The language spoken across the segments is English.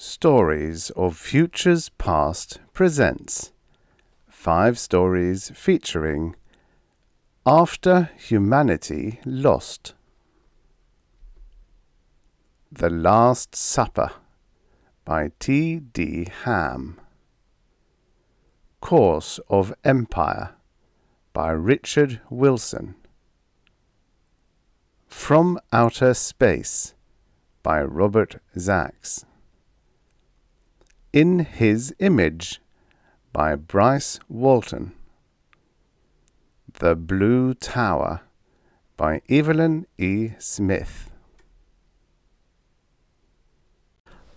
Stories of Futures Past presents 5 stories featuring After Humanity Lost. The Last Supper by T.D. Hamm. Course of Empire by Richard Wilson. From Outer Space by Robert Zacks. In His Image by Bryce Walton. The Blue Tower by Evelyn E. Smith.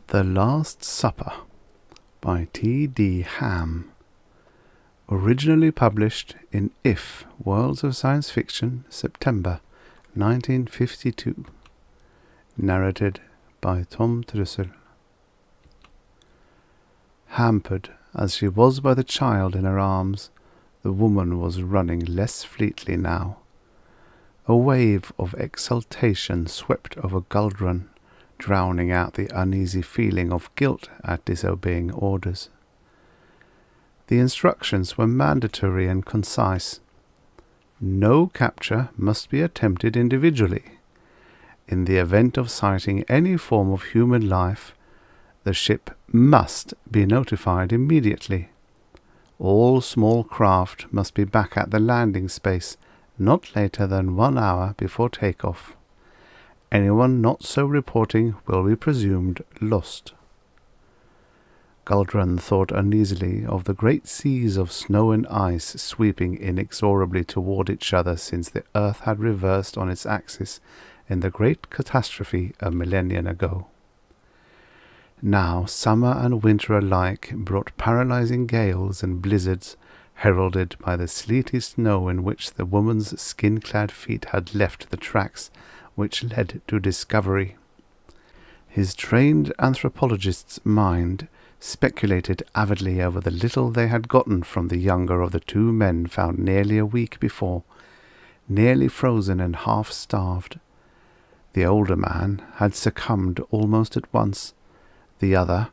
The Last Supper by T.D. Hamm. Originally published in If, Worlds of Science Fiction, September 1952. Narrated by Tom Trussel. Hampered as she was by the child in her arms, the woman was running less fleetly now. A wave of exultation swept over Guldran, drowning out the uneasy feeling of guilt at disobeying orders. The instructions were mandatory and concise. No capture must be attempted individually. In the event of sighting any form of human life, the ship must be notified immediately. All small craft must be back at the landing space not later than 1 hour before takeoff. Anyone not so reporting will be presumed lost. Guldran thought uneasily of the great seas of snow and ice sweeping inexorably toward each other since the earth had reversed on its axis in the great catastrophe a millennium ago. Now summer and winter alike brought paralyzing gales and blizzards, heralded by the sleety snow in which the woman's skin-clad feet had left the tracks which led to discovery. His trained anthropologist's mind speculated avidly over the little they had gotten from the younger of the 2 men found nearly a week before, nearly frozen and half-starved. The older man had succumbed almost at once. The other,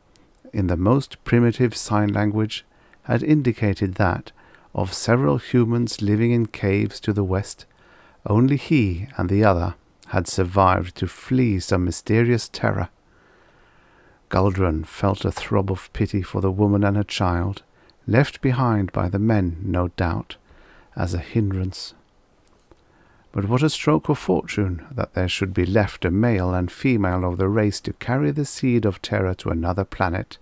in the most primitive sign language, had indicated that, of several humans living in caves to the west, only he and the other had survived to flee some mysterious terror. Guldran felt a throb of pity for the woman and her child, left behind by the men, no doubt, as a hindrance. But what a stroke of fortune that there should be left a male and female of the race to carry the seed of terror to another planet.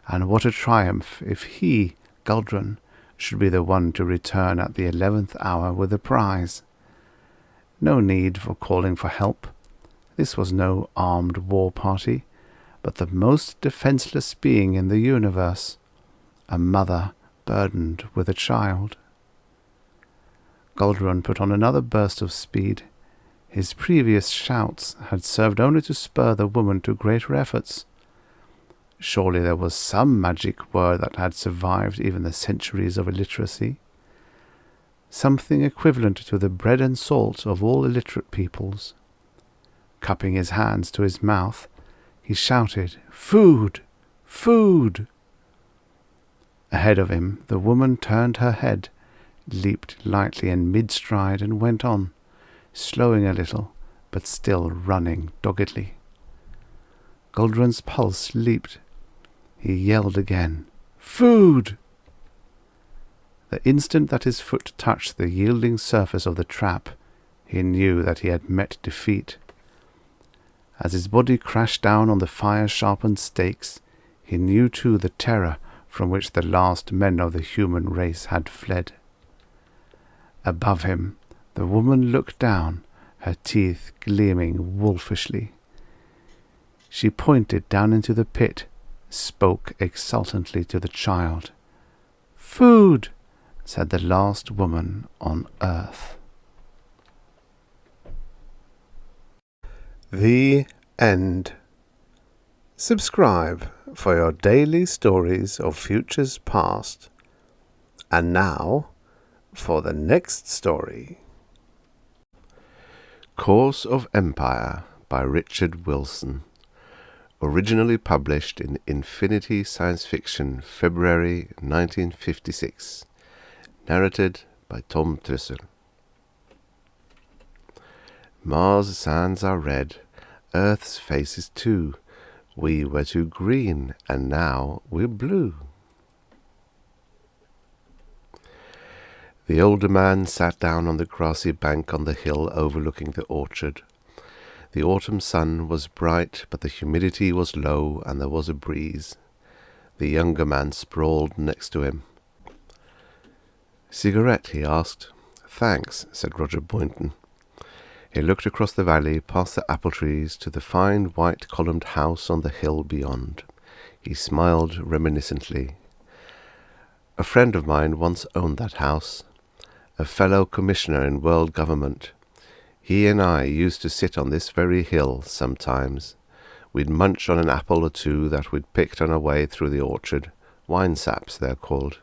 And what a triumph if he, Guldran, should be the one to return at the 11th hour with the prize. No need for calling for help. This was no armed war party, but the most defenseless being in the universe, a mother burdened with a child. Guldran put on another burst of speed. His previous shouts had served only to spur the woman to greater efforts. Surely there was some magic word that had survived even the centuries of illiteracy. Something equivalent to the bread and salt of all illiterate peoples. Cupping his hands to his mouth, he shouted, "Food! Food!" Ahead of him, the woman turned her head, leaped lightly in mid-stride and went on, slowing a little, but still running doggedly. Guldran's pulse leaped. He yelled again, "Food!" The instant that his foot touched the yielding surface of the trap, he knew that he had met defeat. As his body crashed down on the fire-sharpened stakes, he knew too the terror from which the last men of the human race had fled. Above him, the woman looked down, her teeth gleaming wolfishly. She pointed down into the pit, spoke exultantly to the child. "Food!" said the last woman on earth. The end. Subscribe for your daily stories of futures past. And now, for the next story. Course of Empire by Richard Wilson. Originally published in Infinity Science Fiction, February 1956. Narrated by Tom Trussel. Mars' sands are red, Earth's face is too. We were too green, and now we're blue. The older man sat down on the grassy bank on the hill overlooking the orchard. The autumn sun was bright, but the humidity was low and there was a breeze. The younger man sprawled next to him. "Cigarette?" he asked. "Thanks," said Roger Boynton. He looked across the valley, past the apple trees, to the fine white-columned house on the hill beyond. He smiled reminiscently. "A friend of mine once owned that house, a fellow commissioner in world government. He and I used to sit on this very hill sometimes. We'd munch on an apple or two that we'd picked on our way through the orchard. Wine saps, they're called."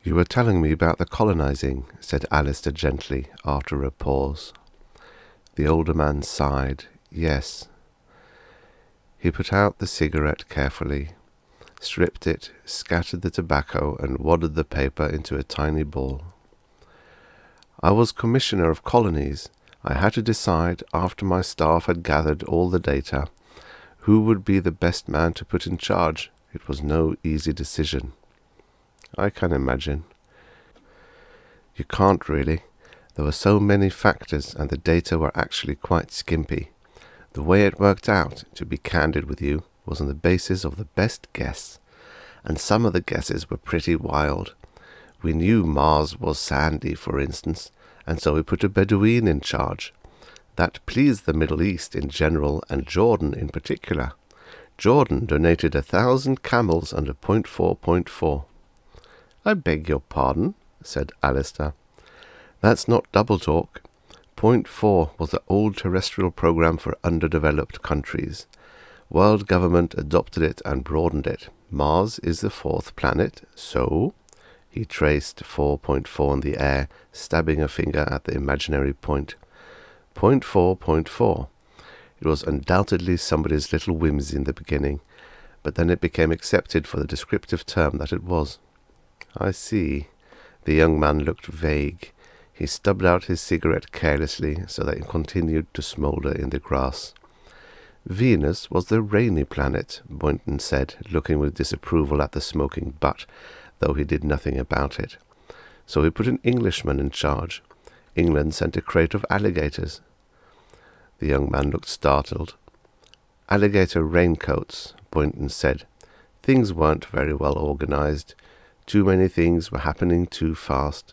"You were telling me about the colonizing," said Alistair gently, after a pause. The older man sighed. "Yes." He put out the cigarette carefully, stripped it, scattered the tobacco, and wadded the paper into a tiny ball. "I was commissioner of colonies. I had to decide, after my staff had gathered all the data, who would be the best man to put in charge. It was no easy decision." "I can imagine." "You can't really. There were so many factors, and the data were actually quite skimpy. The way it worked out, to be candid with you, was on the basis of the best guess. And some of the guesses were pretty wild. We knew Mars was sandy, for instance, and so we put a Bedouin in charge. That pleased the Middle East in general, and Jordan in particular. Jordan donated 1,000 camels under .4.4. "I beg your pardon," said Alistair. "That's not double talk. .4 was the old terrestrial program for underdeveloped countries. World government adopted it and broadened it. Mars is the 4th planet, so—" He traced 4.4 in the air, stabbing a finger at the imaginary point. .4.4. It was undoubtedly somebody's little whimsy in the beginning, but then it became accepted for the descriptive term that it was. "I see." The young man looked vague. He stubbed out his cigarette carelessly so that it continued to smoulder in the grass. "Venus was the rainy planet," Boynton said, looking with disapproval at the smoking butt, though he did nothing about it. "So we put an Englishman in charge. England sent a crate of alligators." The young man looked startled. "Alligator raincoats," Boynton said. "Things weren't very well organized. Too many things were happening too fast.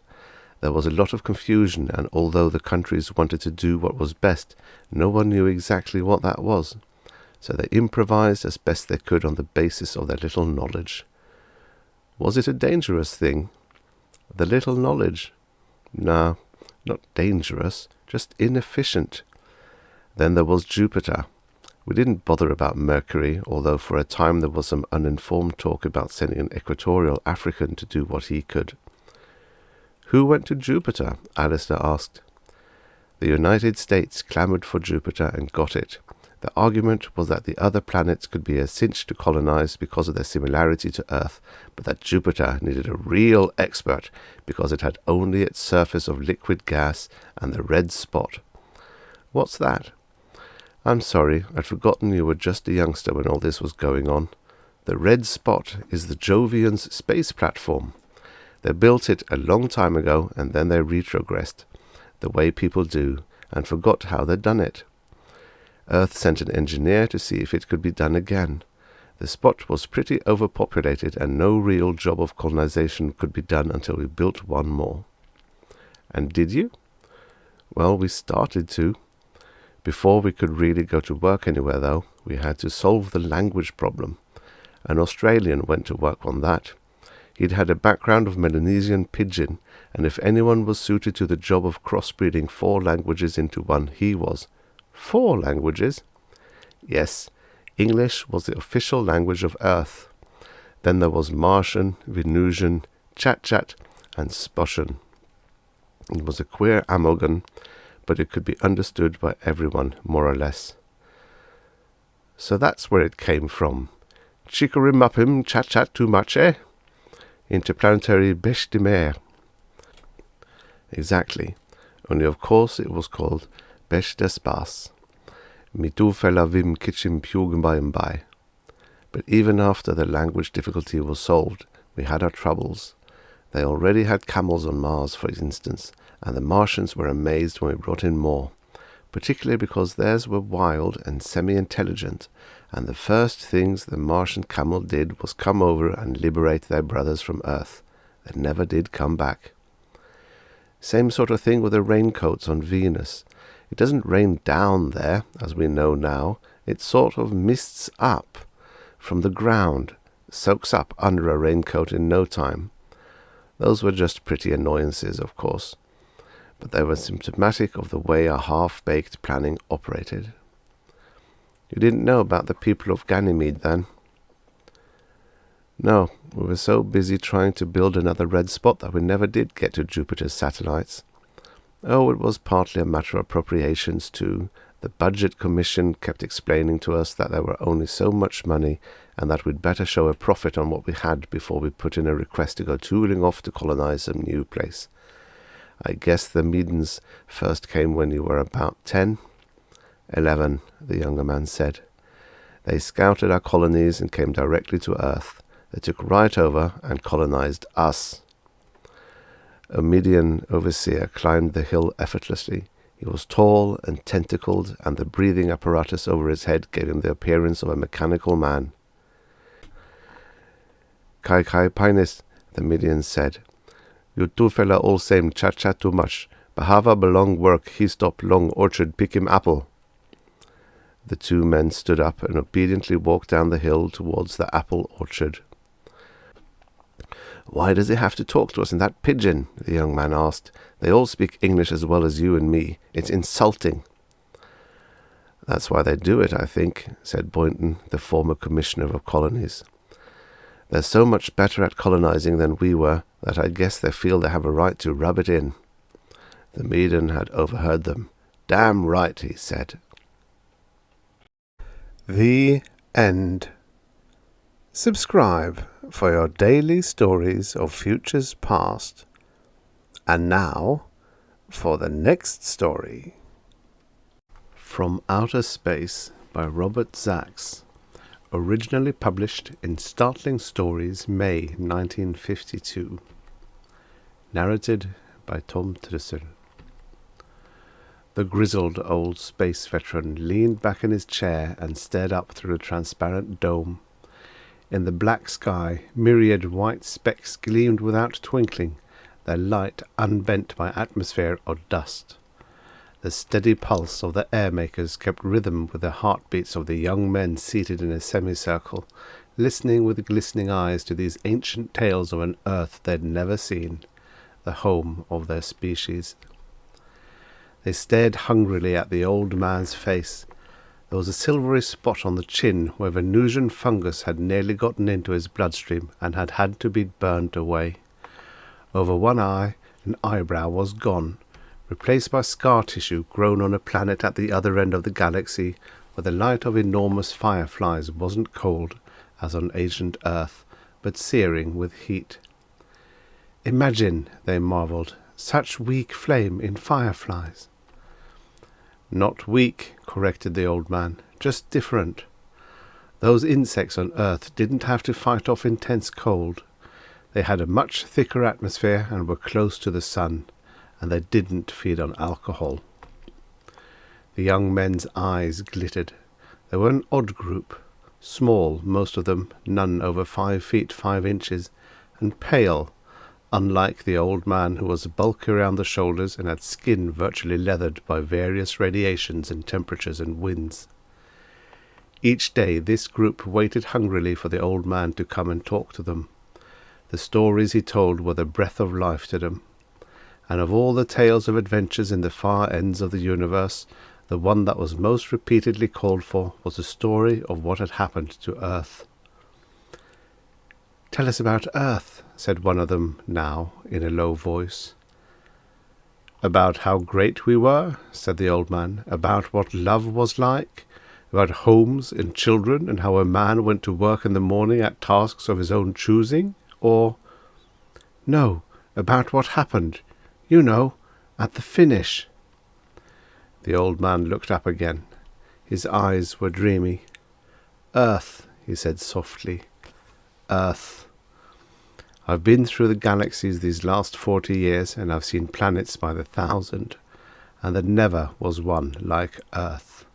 There was a lot of confusion, and although the countries wanted to do what was best, no one knew exactly what that was. So they improvised as best they could on the basis of their little knowledge." "Was it a dangerous thing?" "The little knowledge? No, not dangerous, just inefficient. Then there was Jupiter. We didn't bother about Mercury, although for a time there was some uninformed talk about sending an equatorial African to do what he could." "Who went to Jupiter?" Alistair asked. "The United States clamored for Jupiter and got it. The argument was that the other planets could be a cinch to colonize because of their similarity to Earth, but that Jupiter needed a real expert because it had only its surface of liquid gas and the red spot." "What's that?" "I'm sorry, I'd forgotten you were just a youngster when all this was going on. The red spot is the Jovians' space platform. They built it a long time ago, and then they retrogressed, the way people do, and forgot how they'd done it. Earth sent an engineer to see if it could be done again. The spot was pretty overpopulated, and no real job of colonization could be done until we built one more." "And did you?" "Well, we started to. Before we could really go to work anywhere, though, we had to solve the language problem. An Australian went to work on that. He'd had a background of Melanesian pidgin, and if anyone was suited to the job of crossbreeding 4 languages into one, he was." "4 languages?" "Yes. English was the official language of Earth. Then there was Martian, Venusian, Chat-Chat, and Sposhan. It was a queer amalgam, but it could be understood by everyone, more or less." So that's where it came from. Chicory-muppim chat too much, eh? Interplanetary bêche de mer. Exactly. Only of course it was called bêche d'espace. Mitu fella vim kitchim pugum by. But even after the language difficulty was solved, we had our troubles. They already had camels on Mars, for instance, and the Martians were amazed when we brought in more, particularly because theirs were wild and semi-intelligent, and the first things the Martian camel did was come over and liberate their brothers from Earth. They never did come back. Same sort of thing with the raincoats on Venus. It doesn't rain down there, as we know now. It sort of mists up from the ground, soaks up under a raincoat in no time. Those were just pretty annoyances, of course, but they were symptomatic of the way our half-baked planning operated. You didn't know about the people of Ganymede, then? No, we were so busy trying to build another red spot that we never did get to Jupiter's satellites. Oh, it was partly a matter of appropriations, too. The Budget Commission kept explaining to us that there were only so much money and that we'd better show a profit on what we had before we put in a request to go tooling off to colonize some new place. I guess the Medans first came when you were about 10? 11, the younger man said. They scouted our colonies and came directly to Earth. They took right over and colonized us. A Median overseer climbed the hill effortlessly. He was tall and tentacled, and the breathing apparatus over his head gave him the appearance of a mechanical man. Kai Painis, the Median said. You two fella all same chat too much. Bahava belong work, he stop long orchard pick him apple. The two men stood up and obediently walked down the hill towards the apple orchard. Why does he have to talk to us in that pidgin? The young man asked. They all speak English as well as you and me. It's insulting. That's why they do it, I think, said Boynton, the former commissioner of colonies. They're so much better at colonizing than we were that I guess they feel they have a right to rub it in. The Median had overheard them. Damn right, he said. The end. Subscribe for your daily stories of futures past. And now, for the next story. From Outer Space by Robert Zacks. Originally published in Startling Stories, May 1952. Narrated by Tom Trussel. The grizzled old space veteran leaned back in his chair and stared up through the transparent dome. In the black sky, myriad white specks gleamed without twinkling, their light unbent by atmosphere or dust. The steady pulse of the air-makers kept rhythm with the heartbeats of the young men seated in a semicircle, listening with glistening eyes to these ancient tales of an earth they'd never seen, the home of their species. They stared hungrily at the old man's face. There was a silvery spot on the chin where Venusian fungus had nearly gotten into his bloodstream and had had to be burnt away. Over one eye, an eyebrow was gone, replaced by scar tissue grown on a planet at the other end of the galaxy, where the light of enormous fireflies wasn't cold, as on ancient Earth, but searing with heat. Imagine, they marvelled, such weak flame in fireflies. Not weak, corrected the old man, just different. Those insects on Earth didn't have to fight off intense cold. They had a much thicker atmosphere and were close to the sun, and they didn't feed on alcohol. The young men's eyes glittered. They were an odd group, small, most of them, none over 5 feet 5 inches, and pale, unlike the old man who was bulky around the shoulders and had skin virtually leathered by various radiations and temperatures and winds. Each day this group waited hungrily for the old man to come and talk to them. The stories he told were the breath of life to them, and of all the tales of adventures in the far ends of the universe, the one that was most repeatedly called for was the story of what had happened to Earth. "Tell us about Earth," said one of them now, in a low voice. "About how great we were," said the old man, "about what love was like, About homes and children and how a man went to work in the morning at tasks of his own choosing? Or, no, about what happened, you know, at the finish? The old man looked up again. His eyes were dreamy. Earth, he said softly. Earth. I've been through the galaxies these last 40 years, and I've seen planets by the 1,000, and there never was one like Earth.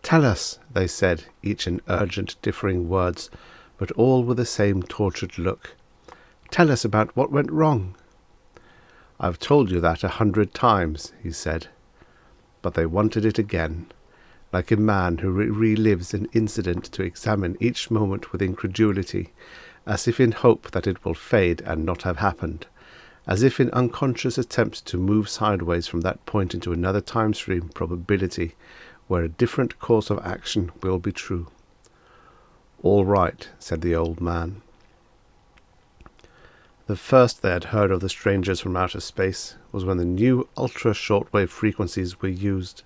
Tell us, they said, each in urgent, differing words, but all with the same tortured look. Tell us about what went wrong. I've told you that 100 times, he said. But they wanted it again, like a man who relives an incident to examine each moment with incredulity, as if in hope that it will fade and not have happened, as if in unconscious attempt to move sideways from that point into another time-stream probability, where a different course of action will be true. All right, said the old man. The first they had heard of the strangers from outer space was when the new ultra-shortwave frequencies were used.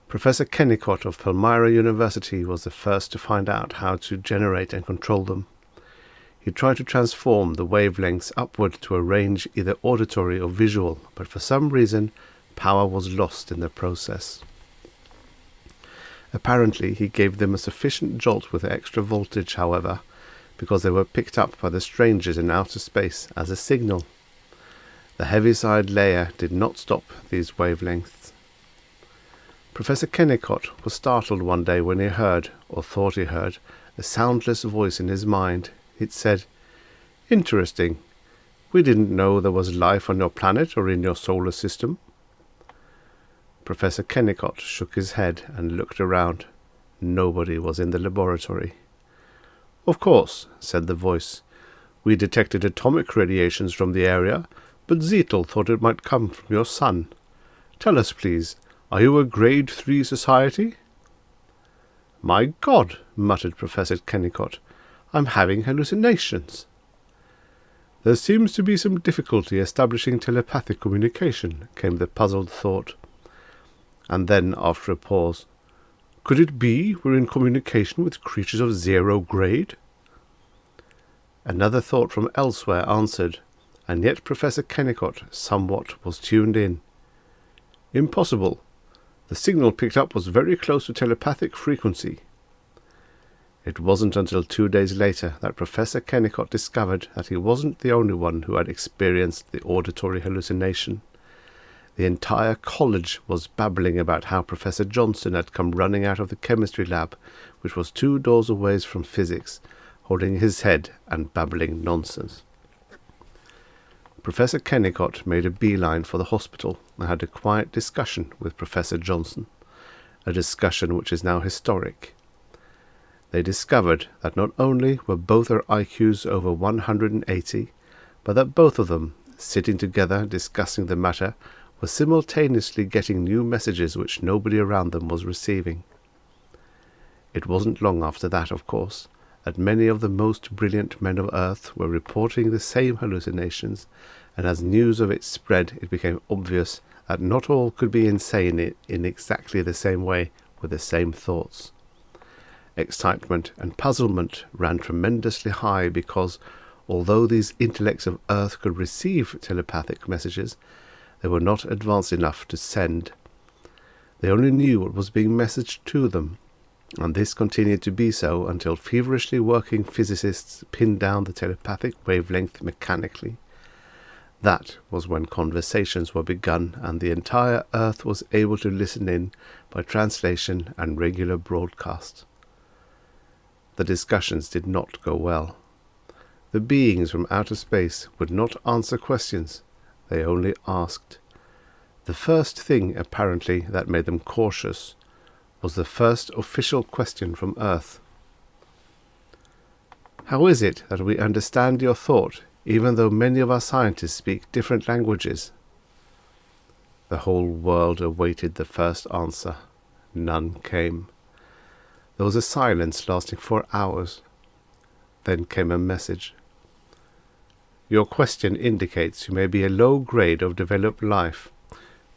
Professor Kennicott of Palmyra University was the first to find out how to generate and control them. He tried to transform the wavelengths upward to a range either auditory or visual, but for some reason power was lost in the process. Apparently he gave them a sufficient jolt with extra voltage, however, because they were picked up by the strangers in outer space as a signal. The heaviside layer did not stop these wavelengths. Professor Kennicott was startled one day when he heard, or thought he heard, a soundless voice in his mind. It said, "Interesting. We didn't know there was life on your planet or in your solar system." Professor Kennicott shook his head and looked around. Nobody was in the laboratory. "Of course," said the voice. "We detected atomic radiations from the area, but Zettel thought it might come from your sun. Tell us, please, are you a Grade 3 society?" "My God," muttered Professor Kennicott, "I'm having hallucinations." "There seems to be some difficulty establishing telepathic communication," came the puzzled thought. And then, after a pause, "Could it be we're in communication with creatures of 0 grade?" Another thought from elsewhere answered, and yet Professor Kennicott somewhat was tuned in. "Impossible. The signal picked up was very close to telepathic frequency." It wasn't until 2 days later that Professor Kennicott discovered that he wasn't the only one who had experienced the auditory hallucination. The entire college was babbling about how Professor Johnson had come running out of the chemistry lab, which was 2 doors away from physics, holding his head and babbling nonsense. Professor Kennicott made a beeline for the hospital and had a quiet discussion with Professor Johnson, a discussion which is now historic. They discovered that not only were both their IQs over 180, but that both of them, sitting together discussing the matter, were simultaneously getting new messages which nobody around them was receiving. It wasn't long after that, of course, that many of the most brilliant men of Earth were reporting the same hallucinations, and as news of it spread, it became obvious that not all could be insane in exactly the same way with the same thoughts. Excitement and puzzlement ran tremendously high because, although these intellects of Earth could receive telepathic messages, they were not advanced enough to send. They only knew what was being messaged to them, and this continued to be so until feverishly working physicists pinned down the telepathic wavelength mechanically. That was when conversations were begun, and the entire Earth was able to listen in by translation and regular broadcast. The discussions did not go well. The beings from outer space would not answer questions. They only asked. The first thing, apparently, that made them cautious was the first official question from Earth. "How is it that we understand your thought, even though many of our scientists speak different languages?" The whole world awaited the first answer. None came. There was a silence lasting for hours. Then came a message. "Your question indicates you may be a low grade of developed life.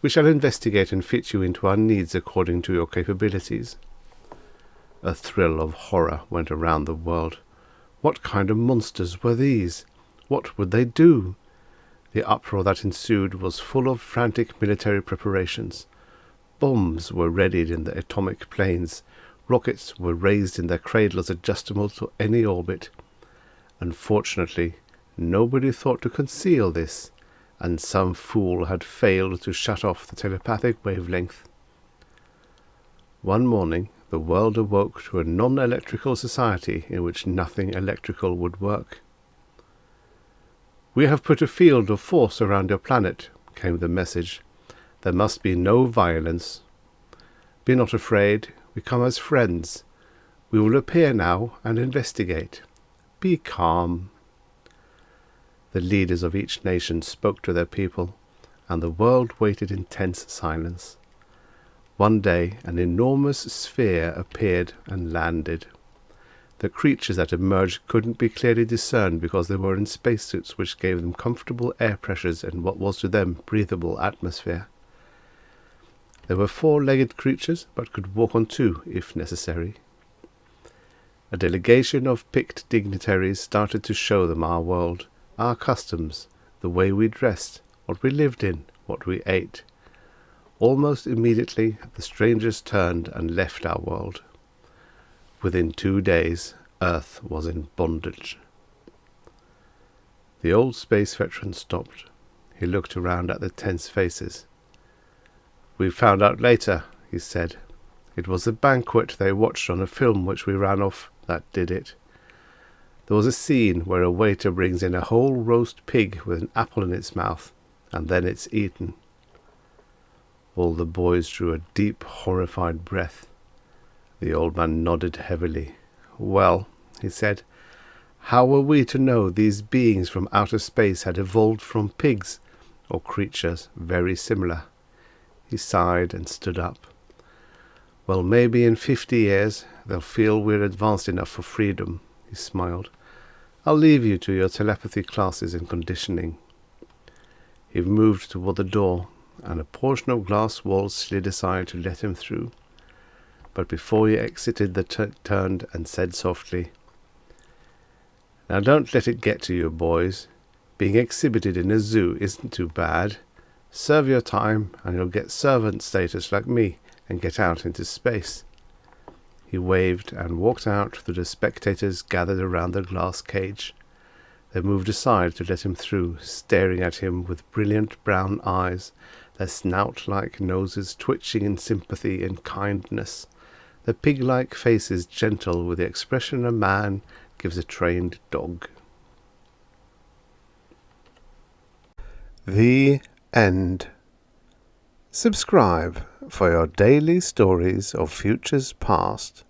We shall investigate and fit you into our needs according to your capabilities." A thrill of horror went around the world. What kind of monsters were these? What would they do? The uproar that ensued was full of frantic military preparations. Bombs were readied in the atomic planes. Rockets were raised in their cradles adjustable to any orbit. Unfortunately, nobody thought to conceal this, and some fool had failed to shut off the telepathic wavelength. One morning, the world awoke to a non-electrical society in which nothing electrical would work. "We have put a field of force around your planet," came the message. "There must be no violence. Be not afraid. We come as friends. We will appear now and investigate. Be calm." The leaders of each nation spoke to their people, and the world waited in tense silence. One day an enormous sphere appeared and landed. The creatures that emerged couldn't be clearly discerned because they were in spacesuits which gave them comfortable air pressures and what was to them breathable atmosphere. They were four-legged creatures, but could walk on two if necessary. A delegation of picked dignitaries started to show them our world, our customs, the way we dressed, what we lived in, what we ate. Almost immediately, the strangers turned and left our world. Within 2 days, Earth was in bondage. The old space veteran stopped. He looked around at the tense faces. "We found out later," he said. "It was the banquet they watched on a film which we ran off that did it. There was a scene where a waiter brings in a whole roast pig with an apple in its mouth, and then it's eaten." All the boys drew a deep, horrified breath. The old man nodded heavily. "Well," he said, "how were we to know these beings from outer space had evolved from pigs, or creatures very similar?" He sighed and stood up. "Well, maybe in 50 years they'll feel we're advanced enough for freedom," he smiled. "I'll leave you to your telepathy classes and conditioning." He moved toward the door, and a portion of glass wall slid aside to let him through. But before he exited, turned and said softly, "Now don't let it get to you, boys. Being exhibited in a zoo isn't too bad. Serve your time, and you'll get servant status like me and get out into space." He waved and walked out through the spectators gathered around the glass cage. They moved aside to let him through, staring at him with brilliant brown eyes, their snout-like noses twitching in sympathy and kindness, their pig-like faces gentle with the expression a man gives a trained dog. The end. Subscribe for your daily stories of futures past.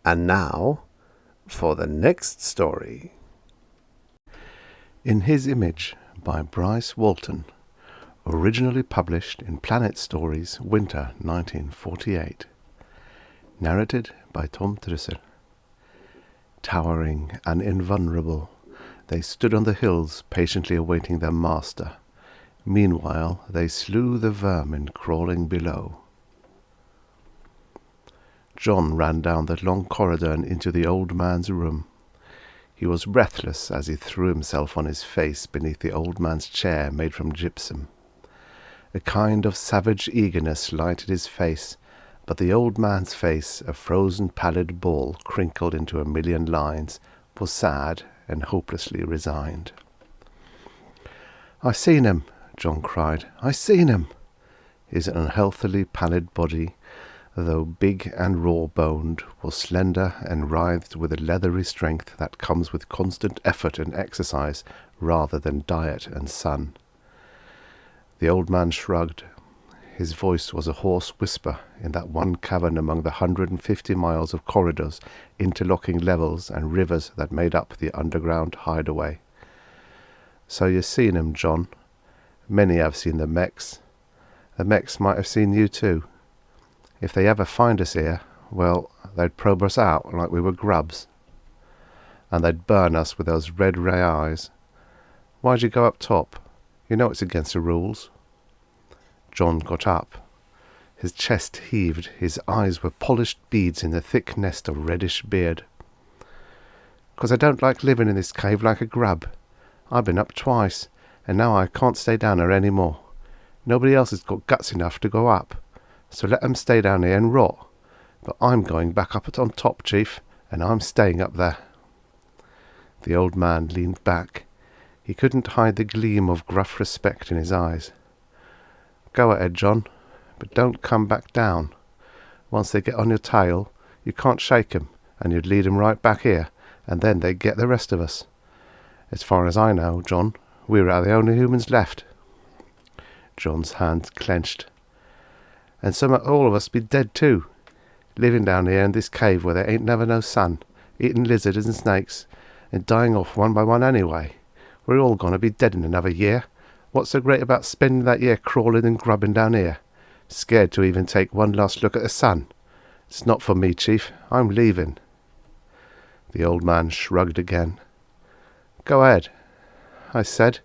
And now for the next story. In His Image by Bryce Walton, originally published in Planet Stories, Winter 1948. Narrated by Tom Trussel. Towering and invulnerable, they stood on the hills patiently awaiting their master. Meanwhile, they slew the vermin crawling below. John ran down the long corridor and into the old man's room. He was breathless as he threw himself on his face beneath the old man's chair made from gypsum. A kind of savage eagerness lighted his face, but the old man's face, a frozen pallid ball crinkled into a million lines, was sad and hopelessly resigned. "I seen him," John cried. "I seen him." His unhealthily pallid body, though big and raw-boned, was slender and writhed with a leathery strength that comes with constant effort and exercise rather than diet and sun. The old man shrugged. His voice was a hoarse whisper in that one cavern among the 150 miles of corridors, interlocking levels and rivers that made up the underground hideaway. "So you've seen him, John. Many have seen the mechs. The mechs might have seen you too. If they ever find us here, well, they'd probe us out like we were grubs. And they'd burn us with those red ray eyes. Why'd you go up top? You know it's against the rules." John got up. His chest heaved, his eyes were polished beads in the thick nest of reddish beard. "'Cause I don't like living in this cave like a grub. I've been up twice, and now I can't stay down here any more. Nobody else has got guts enough to go up, so let 'em stay down here and rot. But I'm going back up on top, Chief, and I'm staying up there." The old man leaned back. He couldn't hide the gleam of gruff respect in his eyes. "Go ahead, John, but don't come back down. Once they get on your tail, you can't shake 'em, and you'd lead 'em right back here, and then they'd get the rest of us. As far as I know, John, we are the only humans left." John's hands clenched. "And some of all of us be dead too, living down here in this cave where there ain't never no sun, eating lizards and snakes, and dying off one by one anyway. We're all going to be dead in another year. What's so great about spending that year crawling and grubbing down here, scared to even take one last look at the sun? It's not for me, Chief. I'm leaving." The old man shrugged again. "Go ahead," I said.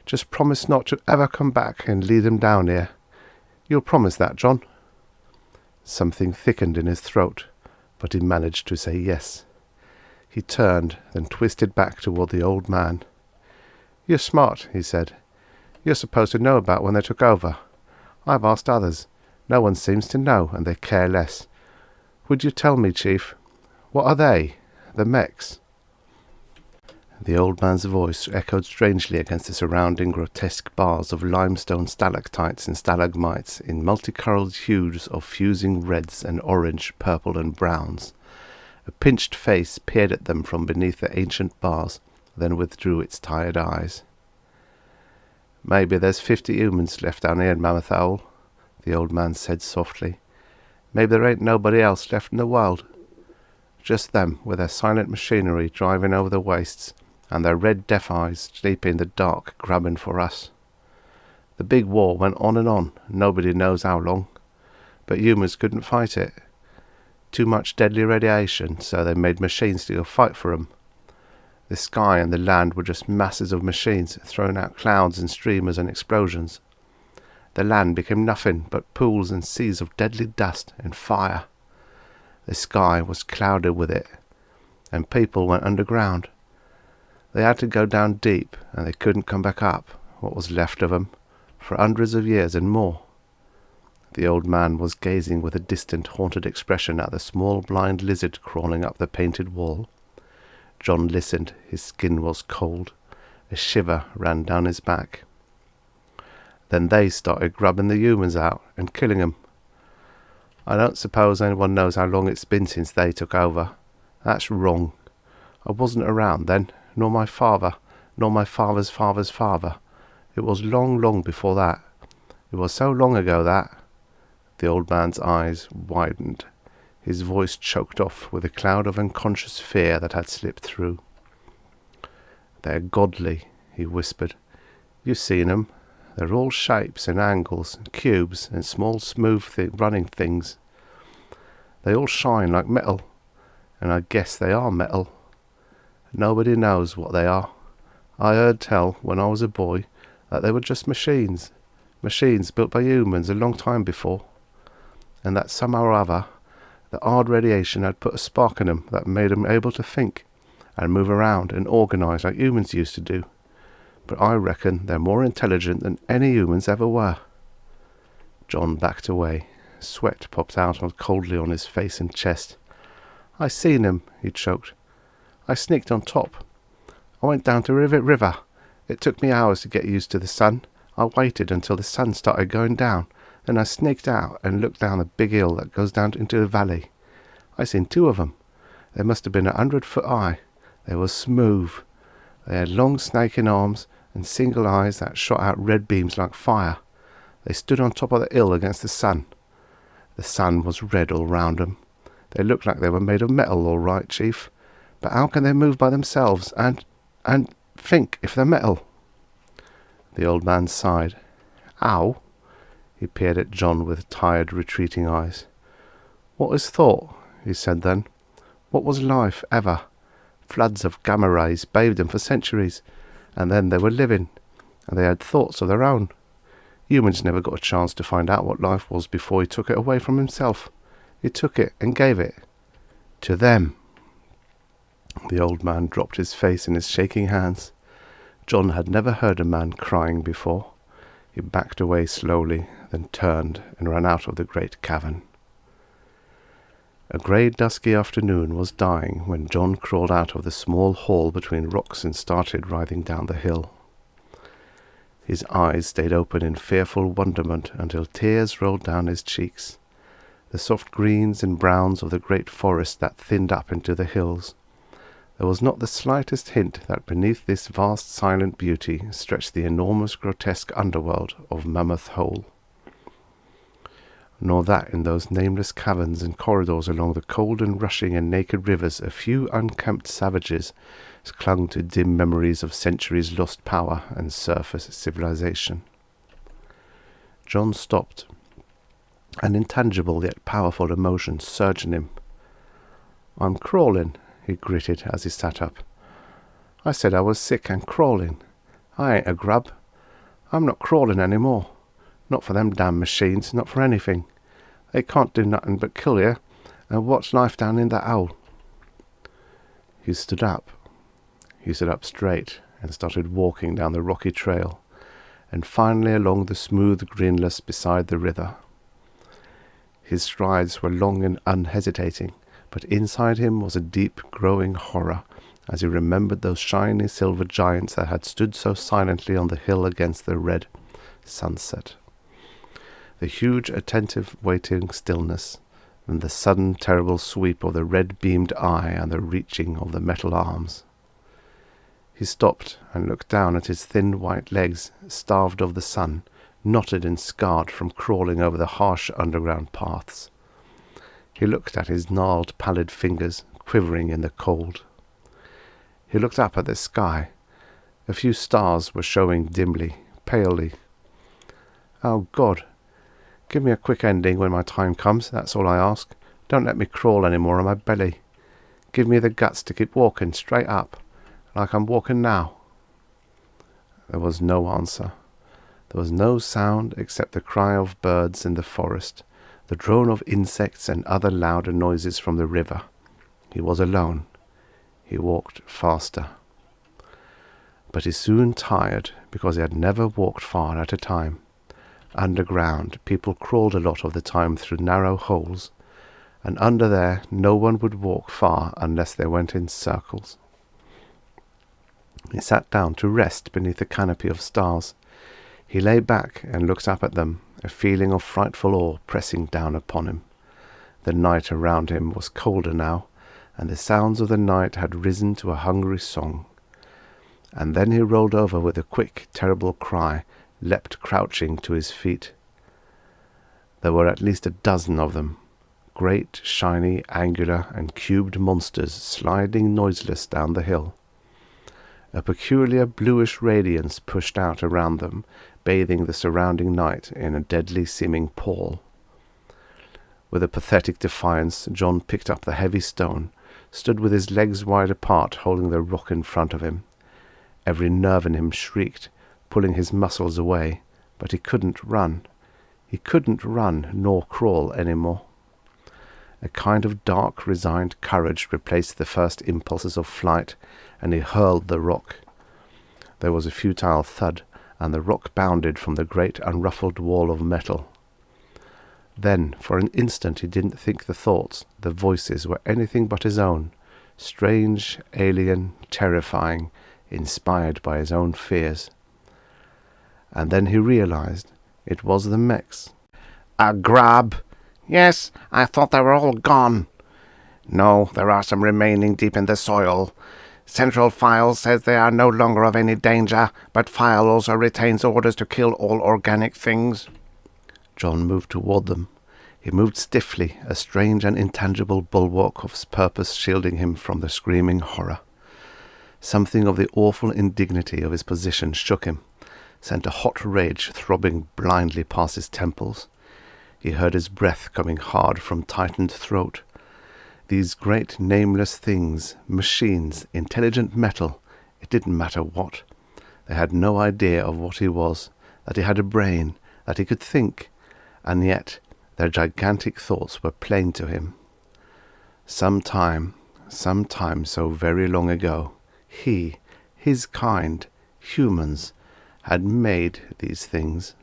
"Just promise not to ever come back and lead them down here. You'll promise that, John?" Something thickened in his throat, but he managed to say yes. He turned, then twisted back toward the old man. "You're smart," he said. "You're supposed to know about when they took over. I've asked others. No one seems to know, and they care less. Would you tell me, Chief, what are they, the mechs?" The old man's voice echoed strangely against the surrounding grotesque bars of limestone stalactites and stalagmites in multicolored hues of fusing reds and orange, purple and browns. A pinched face peered at them from beneath the ancient bars, then withdrew its tired eyes. "Maybe there's 50 humans left down here in Mammoth Hole," the old man said softly. "Maybe there ain't nobody else left in the world. Just them with their silent machinery driving over the wastes, and their red deaf eyes sleeping in the dark, grabbing for us. The big war went on, nobody knows how long, but humans couldn't fight it. Too much deadly radiation, so they made machines to go fight for 'em. The sky and the land were just masses of machines throwing out clouds and streamers and explosions. The land became nothing but pools and seas of deadly dust and fire. The sky was clouded with it, and people went underground. They had to go down deep, and they couldn't come back up, what was left of 'em, for hundreds of years and more." The old man was gazing with a distant, haunted expression at the small blind lizard crawling up the painted wall. John listened. His skin was cold. A shiver ran down his back. "Then they started grubbing the humans out and killing 'em. I don't suppose anyone knows how long it's been since they took over. That's wrong. I wasn't around then, nor my father, nor my father's father's father. It was long, long before that. It was so long ago that—" The old man's eyes widened. His voice choked off with a cloud of unconscious fear that had slipped through. "They're godly," he whispered. "You've seen 'em. They're all shapes and angles and cubes and small smooth running things. They all shine like metal, and I guess they are metal. Nobody knows what they are. I heard tell when I was a boy that they were just machines built by humans a long time before, and that somehow or other the hard radiation had put a spark in 'em that made 'em able to think and move around and organize like humans used to do. But I reckon they're more intelligent than any humans ever were." John backed away. Sweat popped out coldly on his face and chest. "I seen him," he choked. "I sneaked on top. I went down to River. It took me hours to get used to the sun. I waited until the sun started going down, then I sneaked out and looked down the big hill that goes down into the valley. I seen 2 of 'em. They must have been 100 foot high. They were smooth. They had long snaking arms and single eyes that shot out red beams like fire. They stood on top of the hill against the sun. The sun was red all round 'em. They looked like they were made of metal, all right, Chief. But how can they move by themselves and think if they're metal?" The old man sighed. "How?" He peered at John with tired, retreating eyes. "What is thought?" he said then. "What was life ever? Floods of gamma rays bathed them for centuries, and then they were living, and they had thoughts of their own. Humans never got a chance to find out what life was before he took it away from himself. He took it and gave it to them. The old man dropped his face in his shaking hands. John had never heard a man crying before. He backed away slowly, then turned and ran out of the great cavern. A grey dusky afternoon was dying when John crawled out of the small hall between rocks and started riding down the hill. His eyes stayed open in fearful wonderment until tears rolled down his cheeks. The soft greens and browns of the great forest that thinned up into the hills. There was not the slightest hint that beneath this vast silent beauty stretched the enormous grotesque underworld of Mammoth Hole. Nor that in those nameless caverns and corridors along the cold and rushing and naked rivers a few unkempt savages clung to dim memories of centuries' lost power and surface civilization. John stopped. An intangible yet powerful emotion surged in him. "I'm crawling," he gritted as he sat up. "I said I was sick and crawling. I ain't a grub. I'm not crawling any more. Not for them damn machines, not for anything. They can't do nothing but kill you, and what's life down in that hole?" He stood up. He stood up straight and started walking down the rocky trail, and finally along the smooth greenless beside the river. His strides were long and unhesitating, but inside him was a deep, growing horror as he remembered those shiny silver giants that had stood so silently on the hill against the red sunset. The huge, attentive, waiting stillness, and the sudden, terrible sweep of the red-beamed eye and the reaching of the metal arms. He stopped and looked down at his thin white legs, starved of the sun, knotted and scarred from crawling over the harsh underground paths. He looked at his gnarled, pallid fingers, quivering in the cold. He looked up at the sky. A few stars were showing dimly, palely. "Oh, God, give me a quick ending when my time comes, that's all I ask. Don't let me crawl any more on my belly. Give me the guts to keep walking straight up, like I'm walking now." There was no answer. There was no sound except the cry of birds in the forest, the drone of insects and other louder noises from the river. He was alone. He walked faster. But he soon tired, because he had never walked far at a time. Underground, people crawled a lot of the time through narrow holes, and under there no one would walk far unless they went in circles. He sat down to rest beneath a canopy of stars. He lay back and looked up at them, a feeling of frightful awe pressing down upon him. The night around him was colder now, and the sounds of the night had risen to a hungry song. And then he rolled over with a quick, terrible cry, leapt crouching to his feet. There were at least a dozen of them, great, shiny, angular, and cubed monsters sliding noiseless down the hill. A peculiar bluish radiance pushed out around them, bathing the surrounding night in a deadly-seeming pall. With a pathetic defiance, John picked up the heavy stone, stood with his legs wide apart, holding the rock in front of him. Every nerve in him shrieked, pulling his muscles away, but he couldn't run. He couldn't run nor crawl any more. A kind of dark, resigned courage replaced the first impulses of flight, and he hurled the rock. There was a futile thud, and the rock bounded from the great unruffled wall of metal. Then, for an instant, he didn't think the thoughts, the voices, were anything but his own, strange, alien, terrifying, inspired by his own fears. And then he realized it was the mechs. "A grub! Yes, I thought they were all gone. No, there are some remaining deep in the soil. Central File says they are no longer of any danger, but File also retains orders to kill all organic things." John moved toward them. He moved stiffly, a strange and intangible bulwark of purpose shielding him from the screaming horror. Something of the awful indignity of his position shook him, sent a hot rage throbbing blindly past his temples. He heard his breath coming hard from tightened throat. These great nameless things, machines, intelligent metal, it didn't matter what. They had no idea of what he was, that he had a brain, that he could think, and yet their gigantic thoughts were plain to him. Sometime so very long ago, his kind, humans, had made these things,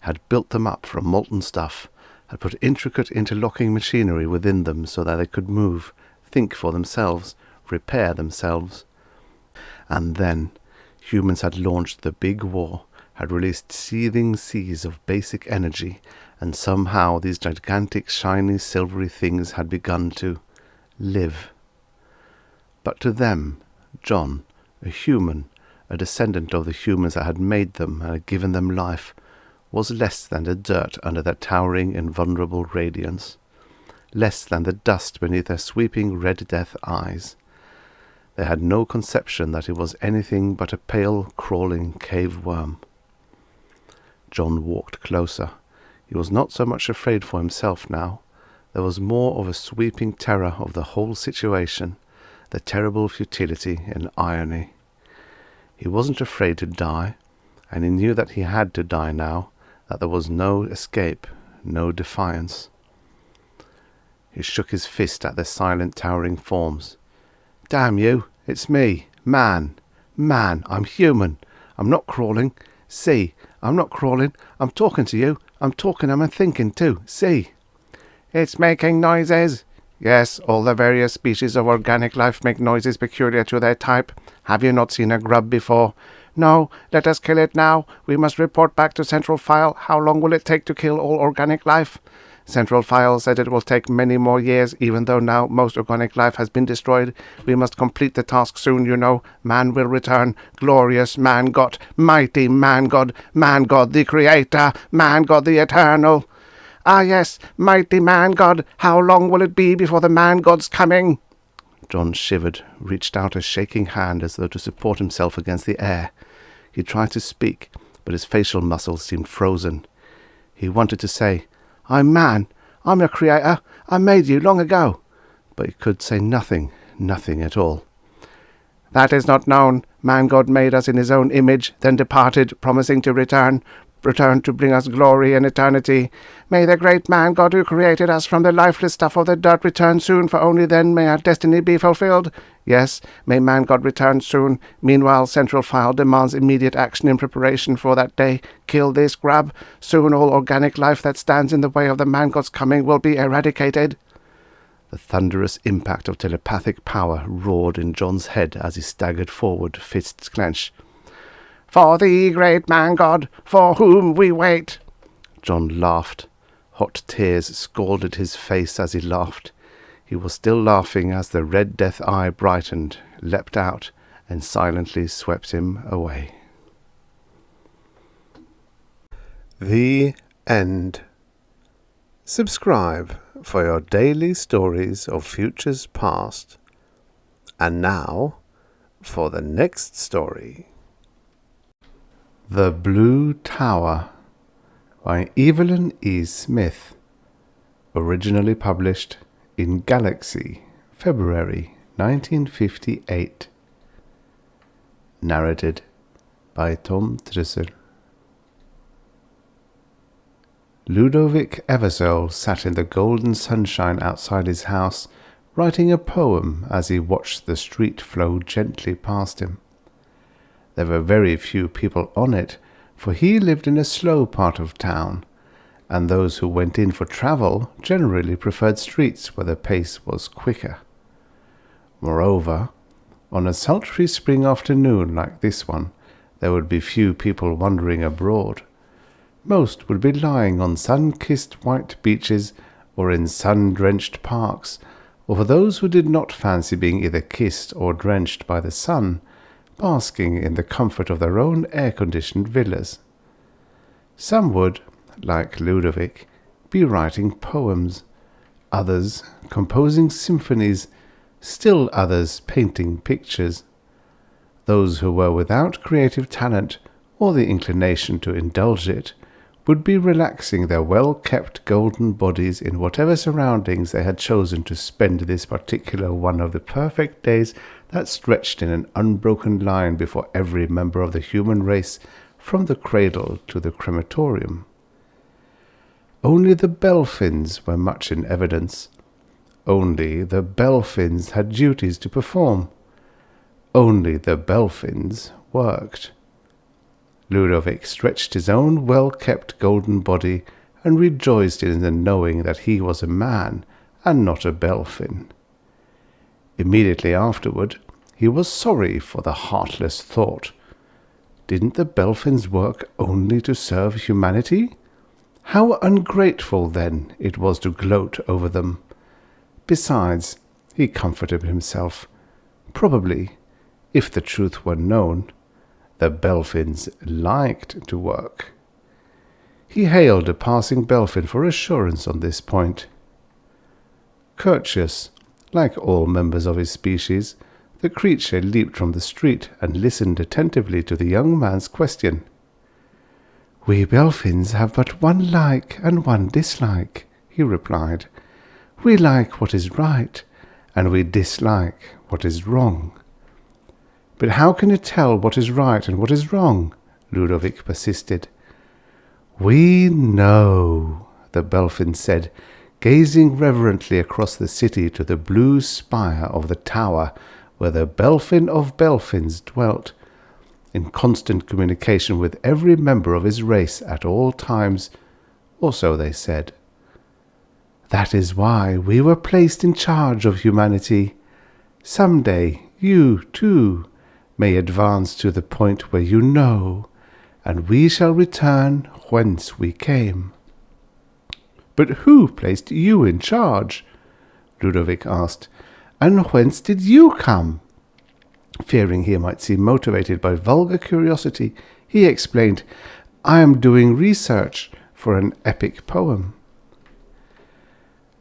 had built them up from molten stuff, had put intricate interlocking machinery within them so that they could move, think for themselves, repair themselves. And then humans had launched the big war, had released seething seas of basic energy, and somehow these gigantic shiny silvery things had begun to live. But to them, John, a human, a descendant of the humans that had made them and had given them life, was less than the dirt under their towering invulnerable radiance, less than the dust beneath their sweeping red death eyes. They had no conception that it was anything but a pale, crawling cave worm. John walked closer. He was not so much afraid for himself now. There was more of a sweeping terror of the whole situation, the terrible futility and irony. He wasn't afraid to die, and he knew that he had to die now, that there was no escape, no defiance. He shook his fist at the silent, towering forms. "Damn you, it's me, man, I'm human. I'm not crawling. See, I'm not crawling. I'm talking to you. I'm talking and I'm thinking too. See? It's making noises. Yes, all the various species of organic life make noises peculiar to their type. Have you not seen a grub before? No, let us kill it now. We must report back to Central File. How long will it take to kill all organic life? Central File said it will take many more years, even though now most organic life has been destroyed. We must complete the task soon, you know. Man will return. Glorious man God, mighty man God the Creator, man God the Eternal. Ah yes, mighty man God, how long will it be before the man God's coming? John shivered, reached out a shaking hand as though to support himself against the air. He tried to speak, but his facial muscles seemed frozen. He wanted to say, "I'm man, I'm your creator, I made you long ago," but he could say nothing at all. "That is not known. Man God made us in his own image, then departed, promising to return to bring us glory and eternity. May the great man God who created us from the lifeless stuff of the dirt return soon, for only then may our destiny be fulfilled. Yes, may man God return soon. Meanwhile, Central File demands immediate action in preparation for that day. Kill this grub. Soon all organic life that stands in the way of the man God's coming will be eradicated." The thunderous impact of telepathic power roared in John's head as he staggered forward, fists clenched. "For thee, great man God, for whom we wait." John laughed. Hot tears scalded his face as he laughed. He was still laughing as the red death eye brightened, leapt out, and silently swept him away. The end. Subscribe for your daily stories of futures past. And now, for the next story. The Blue Tower by Evelyn E. Smith. Originally published in Galaxy, February 1958. Narrated by Tom Trussel. Ludovic Eversole sat in the golden sunshine outside his house, writing a poem as he watched the street flow gently past him. There were very few people on it, for he lived in a slow part of town, and those who went in for travel generally preferred streets where the pace was quicker. Moreover, on a sultry spring afternoon like this one, there would be few people wandering abroad. Most would be lying on sun-kissed white beaches or in sun-drenched parks, or for those who did not fancy being either kissed or drenched by the sun, basking in the comfort of their own air-conditioned villas. Some would, like Ludovic, be writing poems, others composing symphonies, still others painting pictures. Those who were without creative talent or the inclination to indulge it would be relaxing their well-kept golden bodies in whatever surroundings they had chosen to spend this particular one of the perfect days that stretched in an unbroken line before every member of the human race, from the cradle to the crematorium. Only the Belfins were much in evidence. Only the Belfins had duties to perform. Only the Belfins worked. Ludovic stretched his own well-kept golden body and rejoiced in the knowing that he was a man and not a Belfin. Immediately afterward, he was sorry for the heartless thought. Didn't the Belfins work only to serve humanity? How ungrateful, then, it was to gloat over them. Besides, he comforted himself, probably, if the truth were known, the Belfins liked to work. He hailed a passing Belfin for assurance on this point. Courteous, like all members of his species, the creature leaped from the street and listened attentively to the young man's question. "We Belfins have but one like and one dislike," he replied. "We like what is right, and we dislike what is wrong." "But how can you tell what is right and what is wrong?" Ludovic persisted. "We know," the Belfin said, gazing reverently across the city to the blue spire of the tower where the Belfin of Belfins dwelt, in constant communication with every member of his race at all times, or so they said. "That is why we were placed in charge of humanity. Some day you, too, may advance to the point where you know, and we shall return whence we came." "But who placed you in charge?" Ludovic asked. "And whence did you come?" Fearing he might seem motivated by vulgar curiosity, he explained, "I am doing research for an epic poem."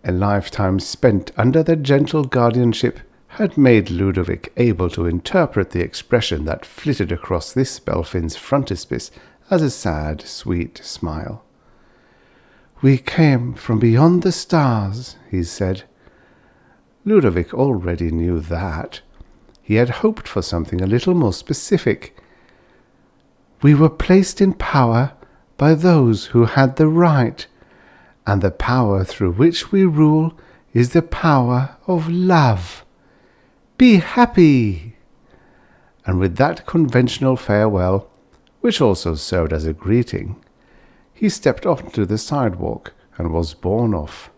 A lifetime spent under their gentle guardianship had made Ludovic able to interpret the expression that flitted across this Belfin's frontispiece as a sad, sweet smile. "We came from beyond the stars," he said. Ludovic already knew that. He had hoped for something a little more specific. "We were placed in power by those who had the right, and the power through which we rule is the power of love. Be happy!" And with that conventional farewell, which also served as a greeting, he stepped onto the sidewalk and was borne off.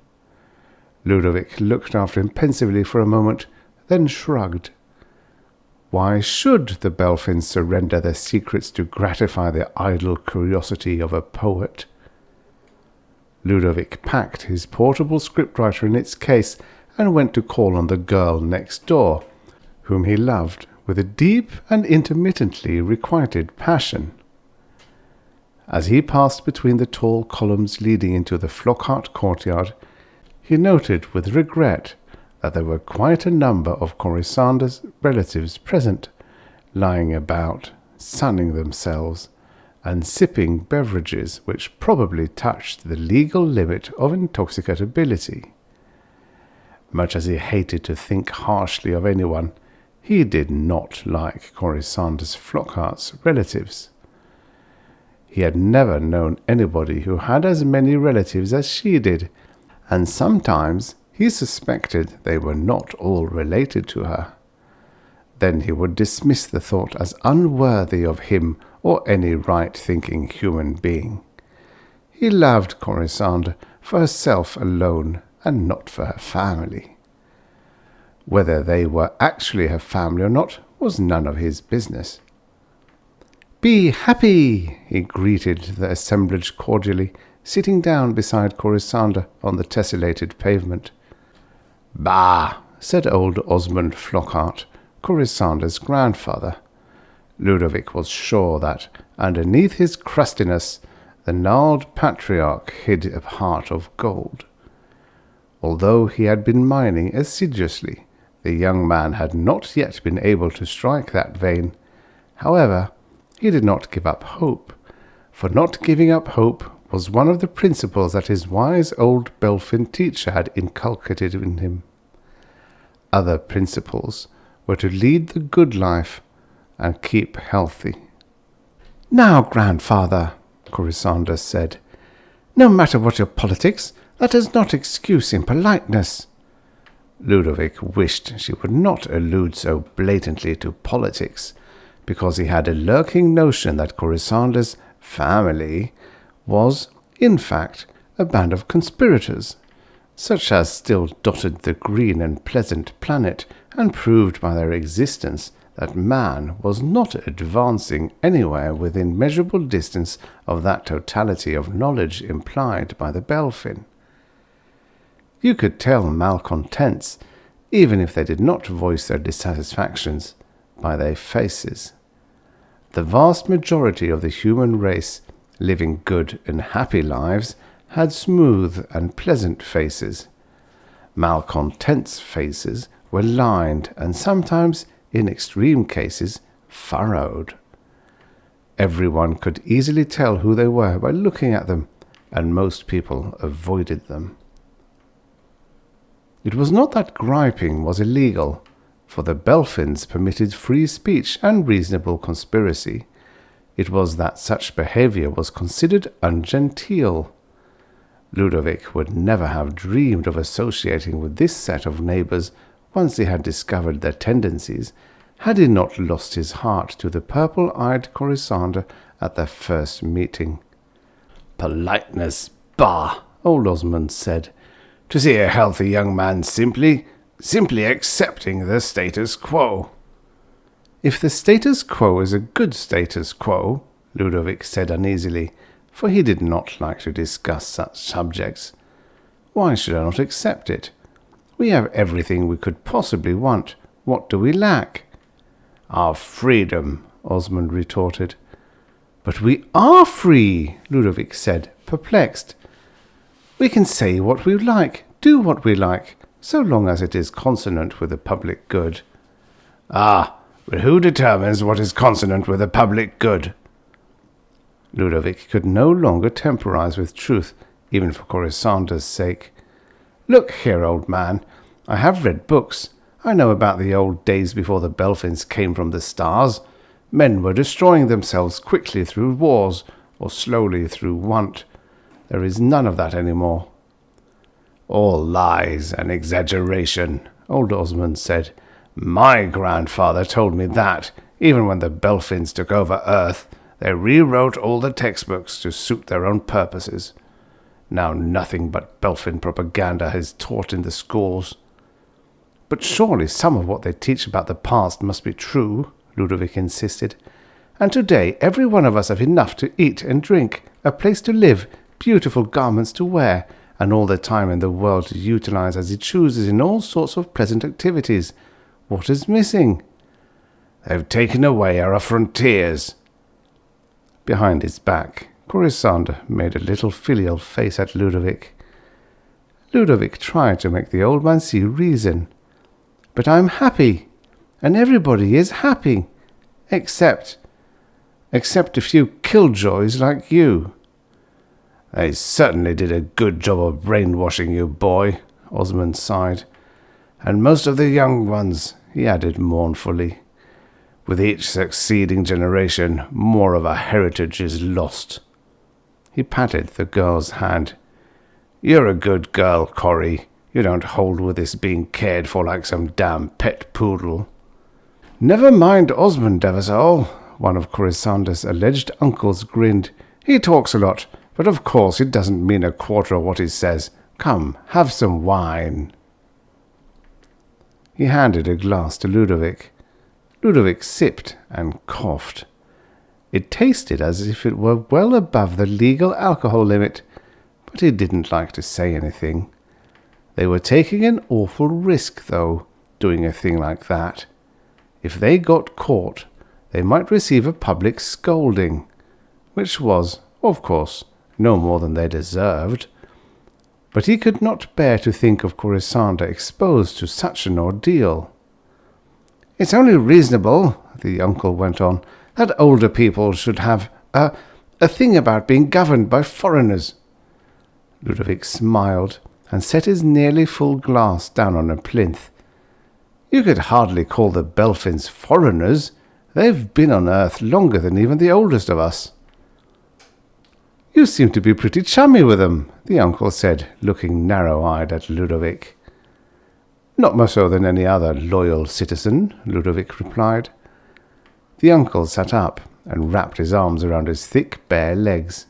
Ludovic looked after him pensively for a moment, then shrugged. Why should the Belfins surrender their secrets to gratify the idle curiosity of a poet? Ludovic packed his portable scriptwriter in its case and went to call on the girl next door, whom he loved with a deep and intermittently requited passion. As he passed between the tall columns leading into the Flockhart courtyard, he noted with regret that there were quite a number of Corisander's relatives present, lying about, sunning themselves, and sipping beverages which probably touched the legal limit of intoxicatability. Much as he hated to think harshly of anyone, he did not like Corisander's Flockhart's relatives. He had never known anybody who had as many relatives as she did, and sometimes he suspected they were not all related to her. Then he would dismiss the thought as unworthy of him or any right-thinking human being. He loved Corisander for herself alone and not for her family. Whether they were actually her family or not was none of his business. "Be happy!" he greeted the assemblage cordially, sitting down beside Corisander on the tessellated pavement. "Bah!" said old Osmond Flockhart, Corisander's grandfather. Ludovic was sure that, underneath his crustiness, the gnarled patriarch hid a heart of gold. Although he had been mining assiduously, the young man had not yet been able to strike that vein. However, he did not give up hope, for not giving up hope was one of the principles that his wise old Belfin teacher had inculcated in him. Other principles were to lead the good life and keep healthy. "Now, grandfather," Corisander said, No matter what your politics, that is not excuse impoliteness. Ludovic wished she would not allude so blatantly to politics, because he had a lurking notion that Corysander's family was, in fact, a band of conspirators, such as still dotted the green and pleasant planet, and proved by their existence that man was not advancing anywhere within measurable distance of that totality of knowledge implied by the Belfin. You could tell malcontents, even if they did not voice their dissatisfactions, by their faces. The vast majority of the human race, living good and happy lives, had smooth and pleasant faces. Malcontents' faces were lined and sometimes, in extreme cases, furrowed. Everyone could easily tell who they were by looking at them, and most people avoided them. It was not that griping was illegal, for the Belfins permitted free speech and reasonable conspiracy. It was that such behaviour was considered ungenteel. Ludovic would never have dreamed of associating with this set of neighbours once he had discovered their tendencies, had he not lost his heart to the purple-eyed Corysander at their first meeting. "Politeness, bah!" old Osmond said. "To see a healthy young man simply accepting the status quo." "If the status quo is a good status quo," Ludovic said uneasily, for he did not like to discuss such subjects, "why should I not accept it? We have everything we could possibly want. What do we lack?" "Our freedom," Osmond retorted. "But we are free," Ludovic said, perplexed. "We can say what we like, do what we like, so long as it is consonant with the public good." "Ah, but who determines what is consonant with the public good?" Ludovic could no longer temporize with truth, even for Corysander's sake. "Look here, old man, I have read books. I know about the old days before the Belfins came from the stars. Men were destroying themselves quickly through wars, or slowly through want. There is none of that any more." "All lies and exaggeration," old Osmond said. "My grandfather told me that, even when the Belfins took over Earth, they rewrote all the textbooks to suit their own purposes. Now nothing but Belfin propaganda is taught in the schools." "But surely some of what they teach about the past must be true," Ludovic insisted. "And today every one of us have enough to eat and drink, a place to live, beautiful garments to wear, and all the time in the world to utilize as he chooses in all sorts of pleasant activities. What is missing?" "They've taken away our frontiers." Behind his back, Corysander made a little filial face at Ludovic. Ludovic tried to make the old man see reason. "But I'm happy, and everybody is happy, except a few killjoys like you." "They certainly did a good job of brainwashing you, boy," Osmond sighed. "And most of the young ones," he added mournfully. "With each succeeding generation, more of our heritage is lost." He patted the girl's hand. "You're a good girl, Corrie. You don't hold with this being cared for like some damn pet poodle." "Never mind Osmond Deversal," one of Corysander's alleged uncles grinned. "He talks a lot, but of course he doesn't mean a quarter of what he says. Come, have some wine." He handed a glass to Ludovic. Ludovic sipped and coughed. It tasted as if it were well above the legal alcohol limit, but he didn't like to say anything. They were taking an awful risk, though, doing a thing like that. If they got caught, they might receive a public scolding, which was, of course, no more than they deserved. But he could not bear to think of Corysander exposed to such an ordeal. "It's only reasonable," the uncle went on, "that older people should have a thing about being governed by foreigners." Ludovic smiled and set his nearly full glass down on a plinth. "You could hardly call the Belfins foreigners. They've been on Earth longer than even the oldest of us." You seem to be pretty chummy with them, the uncle said, looking narrow-eyed at Ludovic. Not more so than any other loyal citizen, Ludovic replied. The uncle sat up and wrapped his arms around his thick, bare legs.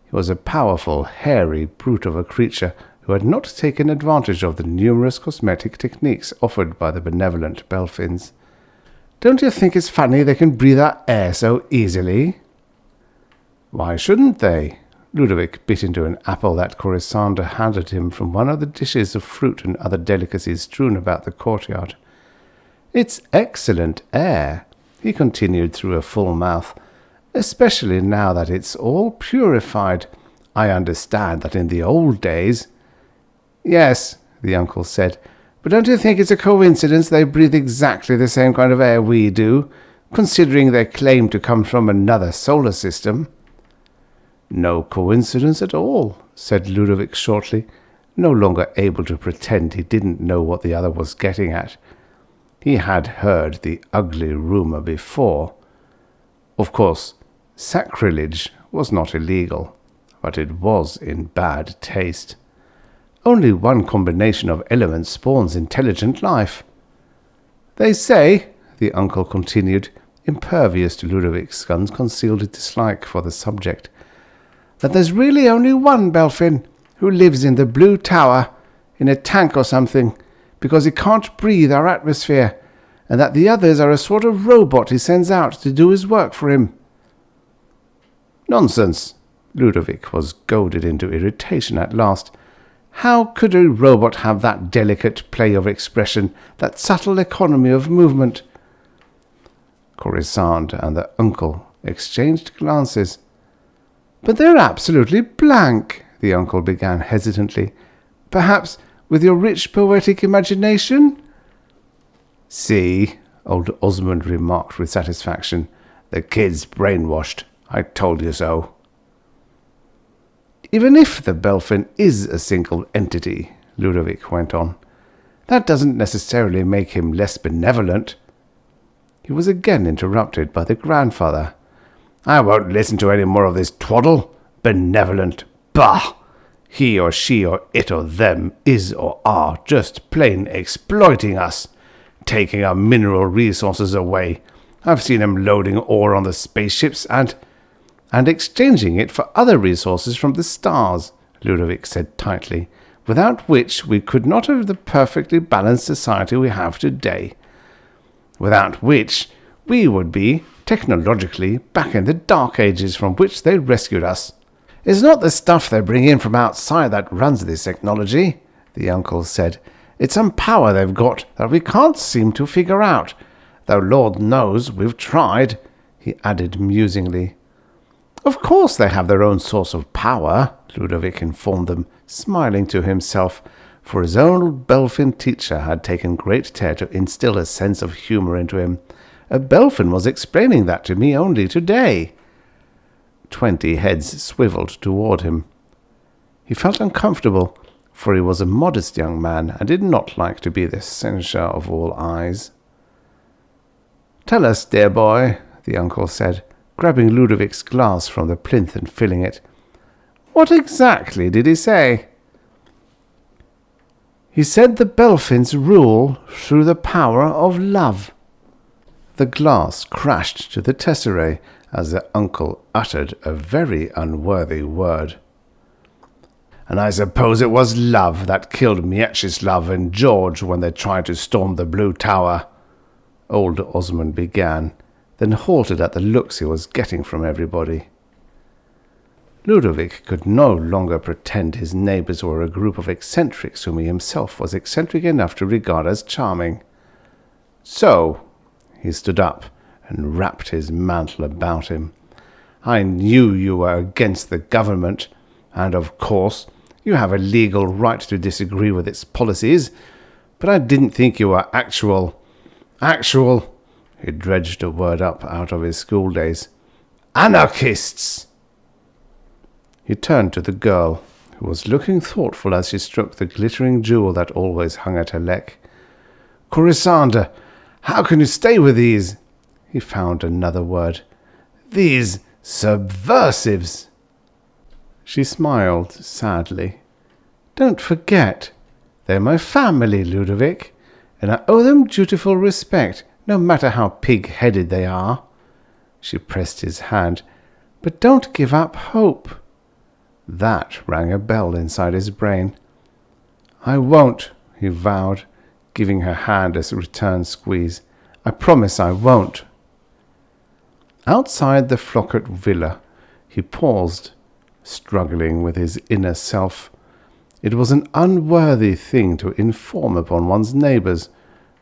He was a powerful, hairy brute of a creature who had not taken advantage of the numerous cosmetic techniques offered by the benevolent Belphins. Don't you think it's funny they can breathe our air so easily? Why shouldn't they? Ludovic bit into an apple that Corisande handed him from one of the dishes of fruit and other delicacies strewn about the courtyard. It's excellent air, he continued through a full mouth, especially now that it's all purified. I understand that in the old days— Yes, the uncle said, but don't you think it's a coincidence they breathe exactly the same kind of air we do, considering they claim to come from another solar system? No coincidence at all, said Ludovic shortly, no longer able to pretend he didn't know what the other was getting at. He had heard the ugly rumour before. Of course, sacrilege was not illegal, but it was in bad taste. Only one combination of elements spawns intelligent life. They say, the uncle continued, impervious to Ludovic's unconcealed dislike for the subject, that there's really only one Belphin who lives in the Blue Tower, in a tank or something, because he can't breathe our atmosphere, and that the others are a sort of robot he sends out to do his work for him. Nonsense! Ludovic was goaded into irritation at last. How could a robot have that delicate play of expression, that subtle economy of movement? Corisande and the uncle exchanged glances. But they're absolutely blank, the uncle began hesitantly. Perhaps with your rich poetic imagination? See, old Osmond remarked with satisfaction, the kid's brainwashed. I told you so. Even if the Belphin is a single entity, Ludovic went on, that doesn't necessarily make him less benevolent. He was again interrupted by the grandfather. I won't listen to any more of this twaddle. Benevolent. Bah! He or she or it or them is or are just plain exploiting us, taking our mineral resources away. I've seen them loading ore on the spaceships and exchanging it for other resources from the stars, Ludovic said tightly, without which we could not have the perfectly balanced society we have today. Without which we would be, technologically, back in the dark ages from which they rescued us. It's not the stuff they bring in from outside that runs this technology, the uncle said. It's some power they've got that we can't seem to figure out, though Lord knows we've tried, he added musingly. Of course they have their own source of power, Ludovic informed them, smiling to himself, for his old Belphin teacher had taken great care to instill a sense of humour into him. A Belphin was explaining that to me only today. 20 heads swivelled toward him. He felt uncomfortable, for he was a modest young man and did not like to be the censure of all eyes. Tell us, dear boy, the uncle said, grabbing Ludovic's glass from the plinth and filling it. What exactly did he say? He said the Belphins rule through the power of love. The glass crashed to the tesserae as the uncle uttered a very unworthy word. And I suppose it was love that killed Mieczysław and George when they tried to storm the Blue Tower, old Osmond began, then halted at the looks he was getting from everybody. Ludovic could no longer pretend his neighbours were a group of eccentrics whom he himself was eccentric enough to regard as charming. So, he stood up and wrapped his mantle about him. I knew you were against the government, and of course you have a legal right to disagree with its policies, but I didn't think you were actual, he dredged a word up out of his school days, anarchists. He turned to the girl, who was looking thoughtful as she stroked the glittering jewel that always hung at her neck. Corisande, how can you stay with these? He found another word. These subversives. She smiled sadly. "Don't forget, they're my family, Ludovic, and I owe them dutiful respect, no matter how pig-headed they are." She pressed his hand. "But don't give up hope." That rang a bell inside his brain. "I won't," he vowed, giving her hand a return squeeze. "I promise I won't." Outside the Flockart villa, he paused, struggling with his inner self. It was an unworthy thing to inform upon one's neighbours.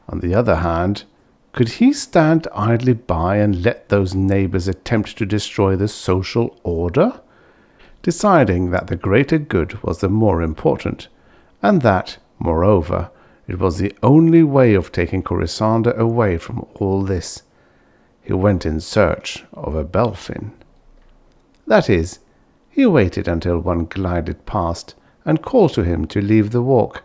On the other hand, could he stand idly by and let those neighbours attempt to destroy the social order? Deciding that the greater good was the more important, and that, moreover, it was the only way of taking Corisande away from all this, he went in search of a Belfin. That is, he waited until one glided past and called to him to leave the walk.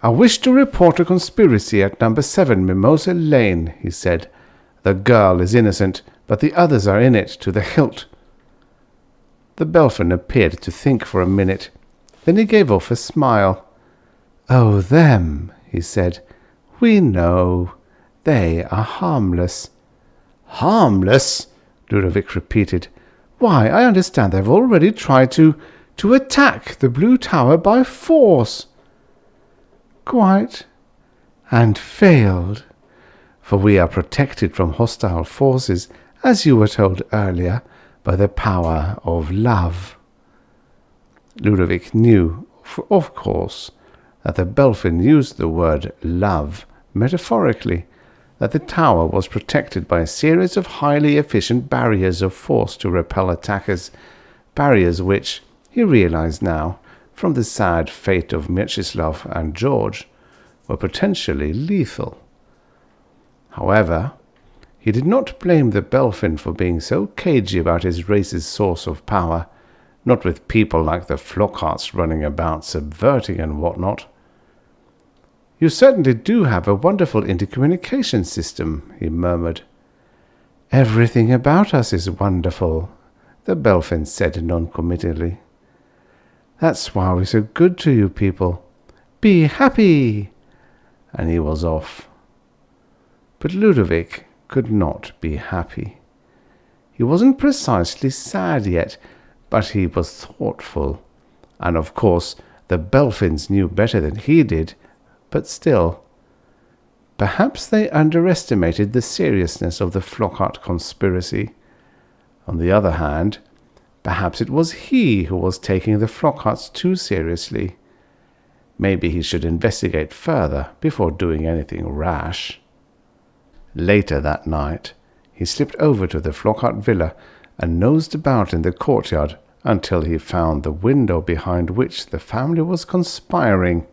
"I wish to report a conspiracy at number 7 Mimosa Lane," he said. "The girl is innocent, but the others are in it to the hilt." The Belfin appeared to think for a minute. Then he gave off a smile. "Oh, them," he said. "We know. They are harmless." "Harmless?" Ludovic repeated. "Why, I understand they've already tried to attack the Blue Tower by force." "Quite. And failed. For we are protected from hostile forces, as you were told earlier, by the power of love." Ludovic knew, of course, that the Belfin used the word love metaphorically, that the tower was protected by a series of highly efficient barriers of force to repel attackers, barriers which, he realized now, from the sad fate of Mieczysław and George, were potentially lethal. However, he did not blame the Belfin for being so cagey about his race's source of power, not with people like the Flockharts running about subverting and what-not. "You certainly do have a wonderful intercommunication system," he murmured. "Everything about us is wonderful," the Belfin said noncommittally. "That's why we're so good to you people. Be happy!" And he was off. But Ludovic could not be happy. He wasn't precisely sad yet, but he was thoughtful. And of course the Belfins knew better than he did, but still. Perhaps they underestimated the seriousness of the Flockhart conspiracy. On the other hand, perhaps it was he who was taking the Flockharts too seriously. Maybe he should investigate further before doing anything rash. Later that night, he slipped over to the Flockhart villa and nosed about in the courtyard until he found the window behind which the family was conspiring.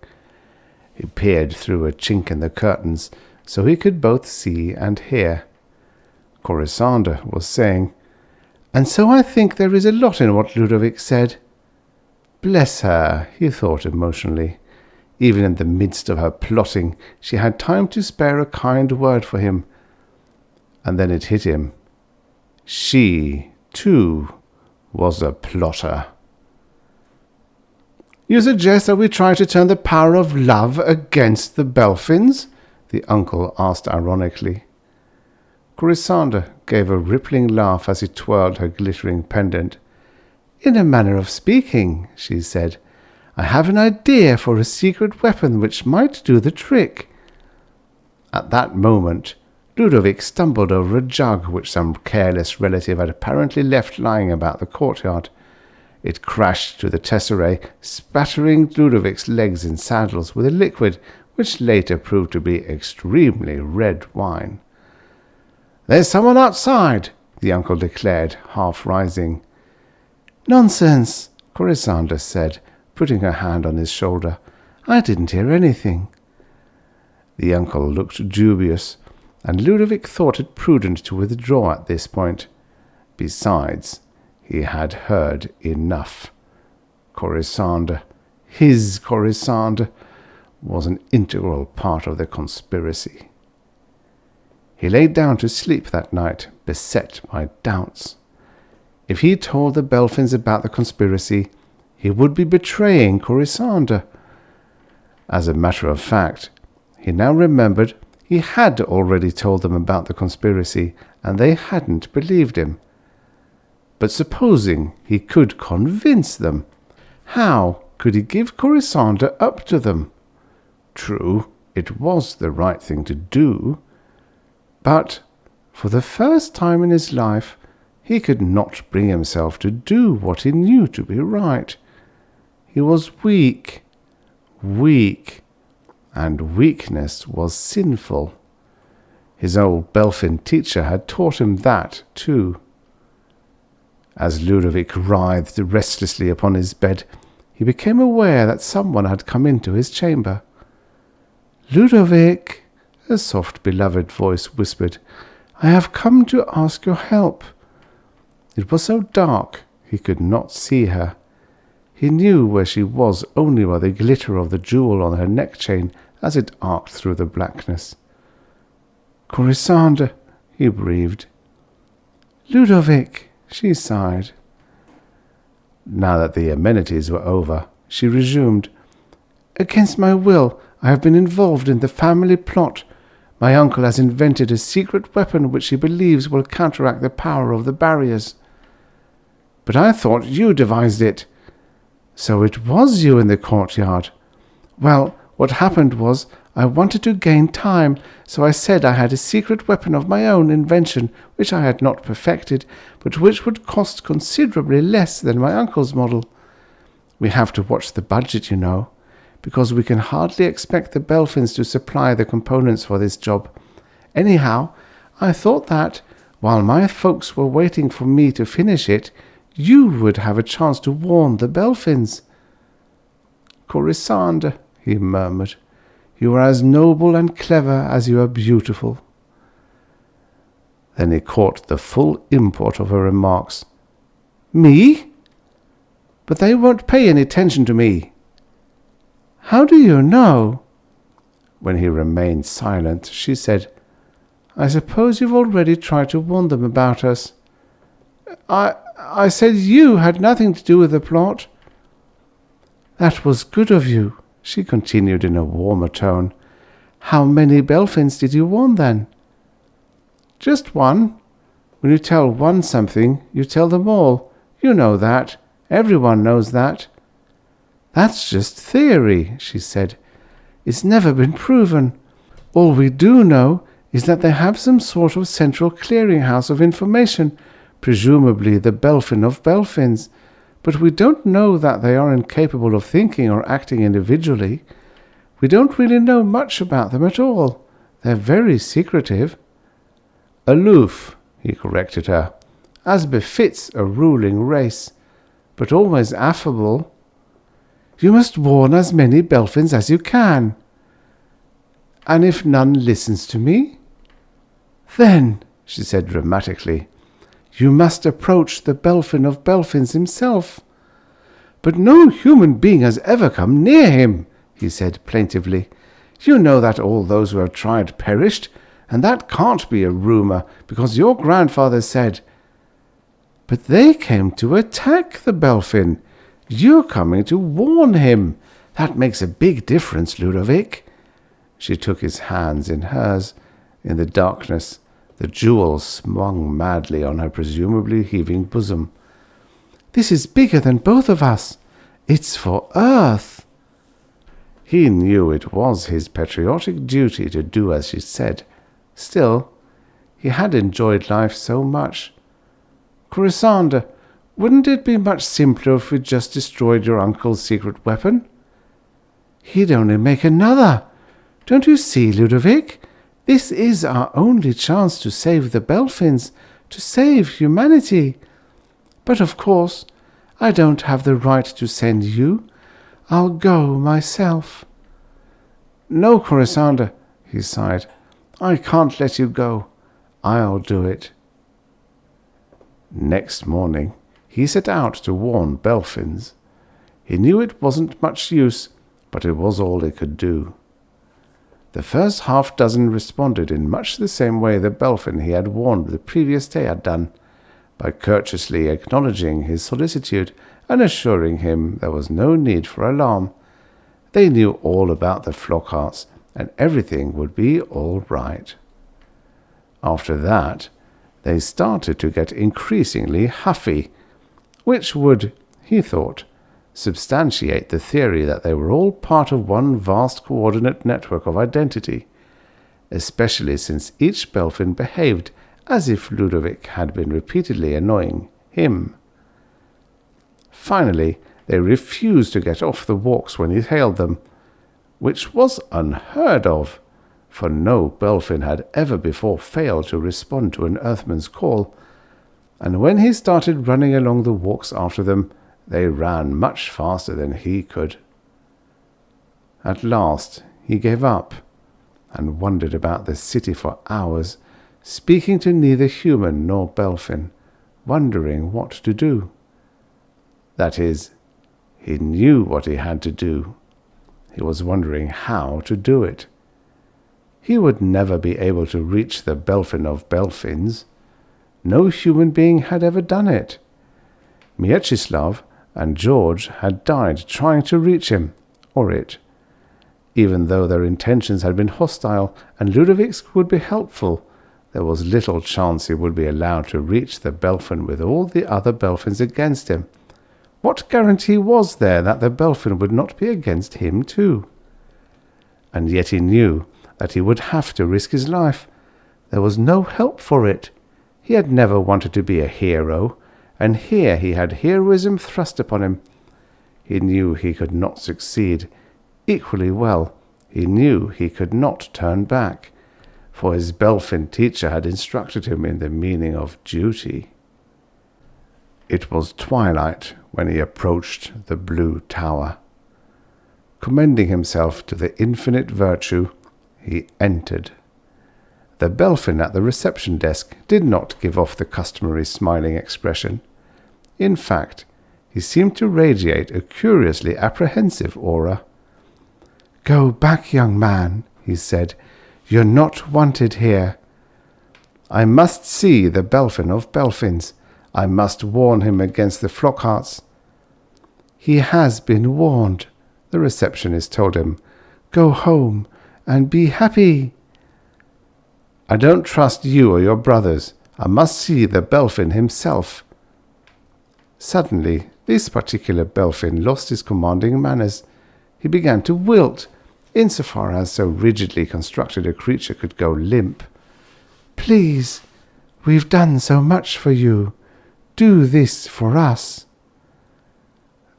He peered through a chink in the curtains so he could both see and hear. Corisande was saying, "And so I think there is a lot in what Ludovic said." Bless her, he thought emotionally. Even in the midst of her plotting, she had time to spare a kind word for him. And then it hit him. She, too, was a plotter. "You suggest that we try to turn the power of love against the Belfins?" the uncle asked ironically. Corisande gave a rippling laugh as he twirled her glittering pendant. "In a manner of speaking," she said, "I have an idea for a secret weapon which might do the trick." At that moment, Ludovic stumbled over a jug which some careless relative had apparently left lying about the courtyard. It crashed to the tesserae, spattering Ludovic's legs in saddles with a liquid which later proved to be extremely red wine. "There's someone outside," the uncle declared, half rising. "Nonsense," Corisande said, putting her hand on his shoulder. "I didn't hear anything." The uncle looked dubious, and Ludovic thought it prudent to withdraw at this point. Besides, he had heard enough. Corisande, his Corisande, was an integral part of the conspiracy. He lay down to sleep that night, beset by doubts. If he told the Belphins about the conspiracy, he would be betraying Corisande. As a matter of fact, he now remembered he had already told them about the conspiracy, and they hadn't believed him. But supposing he could convince them, how could he give Corisande up to them? True, it was the right thing to do, but for the first time in his life he could not bring himself to do what he knew to be right. He was weak, and weakness was sinful. His old Belfin teacher had taught him that too. As Ludovic writhed restlessly upon his bed, he became aware that someone had come into his chamber. "Ludovic," a soft, beloved voice whispered, "I have come to ask your help." It was so dark he could not see her. He knew where she was only by the glitter of the jewel on her neck chain as it arced through the blackness. "Corisande," he breathed. "Ludovic," she sighed. Now that the amenities were over, she resumed. "Against my will, I have been involved in the family plot. My uncle has invented a secret weapon which he believes will counteract the power of the barriers." "But I thought you devised it." "So it was you in the courtyard. Well, what happened was I wanted to gain time, so I said I had a secret weapon of my own invention which I had not perfected, but which would cost considerably less than my uncle's model. We have to watch the budget, you know, because we can hardly expect the Belphins to supply the components for this job. Anyhow, I thought that, while my folks were waiting for me to finish it, you would have a chance to warn the Belphins." "Corisande," he murmured, "you are as noble and clever as you are beautiful." Then he caught the full import of her remarks. "Me? But they won't pay any attention to me." "How do you know?" When he remained silent, she said, "I suppose you've already tried to warn them about us." I said you had nothing to do with the plot." "That was good of you," she continued in a warmer tone. "How many Belphins did you warn then?" "Just one. When you tell one something, you tell them all. You know that. Everyone knows that." "That's just theory," she said. "It's never been proven. All we do know is that they have some sort of central clearinghouse of information, presumably the Belfin of Belphins, but we don't know that they are incapable of thinking or acting individually. We don't really know much about them at all. They're very secretive." "Aloof," he corrected her, "as befits a ruling race, but always affable." "You must warn as many Belphins as you can." "And if none listens to me?" "Then," she said dramatically, "you must approach the Belfin of Belphins himself." "But no human being has ever come near him," he said plaintively. "You know that all those who have tried perished, and that can't be a rumour, because your grandfather said—" "But they came to attack the Belfin. You're coming to warn him. That makes a big difference, Ludovic." She took his hands in hers. In the darkness, the jewels swung madly on her presumably heaving bosom. "This is bigger than both of us. It's for Earth." He knew it was his patriotic duty to do as she said. Still, he had enjoyed life so much. "Corisande, wouldn't it be much simpler if we just destroyed your uncle's secret weapon?" "He'd only make another. Don't you see, Ludovic? This is our only chance to save the Belphins, to save humanity. But of course, I don't have the right to send you. I'll go myself." "No, Corisande," he sighed. "I can't let you go. I'll do it." Next morning, he set out to warn Belphins. He knew it wasn't much use, but it was all he could do. The first half-dozen responded in much the same way the Belfin he had warned the previous day had done, by courteously acknowledging his solicitude and assuring him there was no need for alarm. They knew all about the Flockharts, and everything would be all right. After that, they started to get increasingly huffy, which would, he thought, substantiate the theory that they were all part of one vast coordinate network of identity, especially since each Belfin behaved as if Ludovic had been repeatedly annoying him. Finally, they refused to get off the walks when he hailed them, which was unheard of, for no Belfin had ever before failed to respond to an Earthman's call, and when he started running along the walks after them, they ran much faster than he could. At last he gave up, and wandered about the city for hours, speaking to neither human nor Belfin, wondering what to do. That is, he knew what he had to do. He was wondering how to do it. He would never be able to reach the Belfin of Belfins. No human being had ever done it. Mieczysław and George had died trying to reach him, or it. Even though their intentions had been hostile and Ludovic's would be helpful, there was little chance he would be allowed to reach the Belfin with all the other Belfins against him. What guarantee was there that the Belfin would not be against him too? And yet he knew that he would have to risk his life. There was no help for it. He had never wanted to be a hero, and here he had heroism thrust upon him. He knew he could not succeed. Equally well, he knew he could not turn back, for his Belfin teacher had instructed him in the meaning of duty. It was twilight when he approached the Blue Tower. Commending himself to the infinite virtue, he entered. The Belfin at the reception desk did not give off the customary smiling expression. In fact, he seemed to radiate a curiously apprehensive aura. "Go back, young man," he said. "You're not wanted here." "I must see the Belfin of Belfins. I must warn him against the Flockharts." "He has been warned," the receptionist told him. "Go home and be happy." "I don't trust you or your brothers. I must see the Belfin himself." Suddenly, this particular Belfin lost his commanding manners. He began to wilt, insofar as so rigidly constructed a creature could go limp. "Please, we've done so much for you. Do this for us."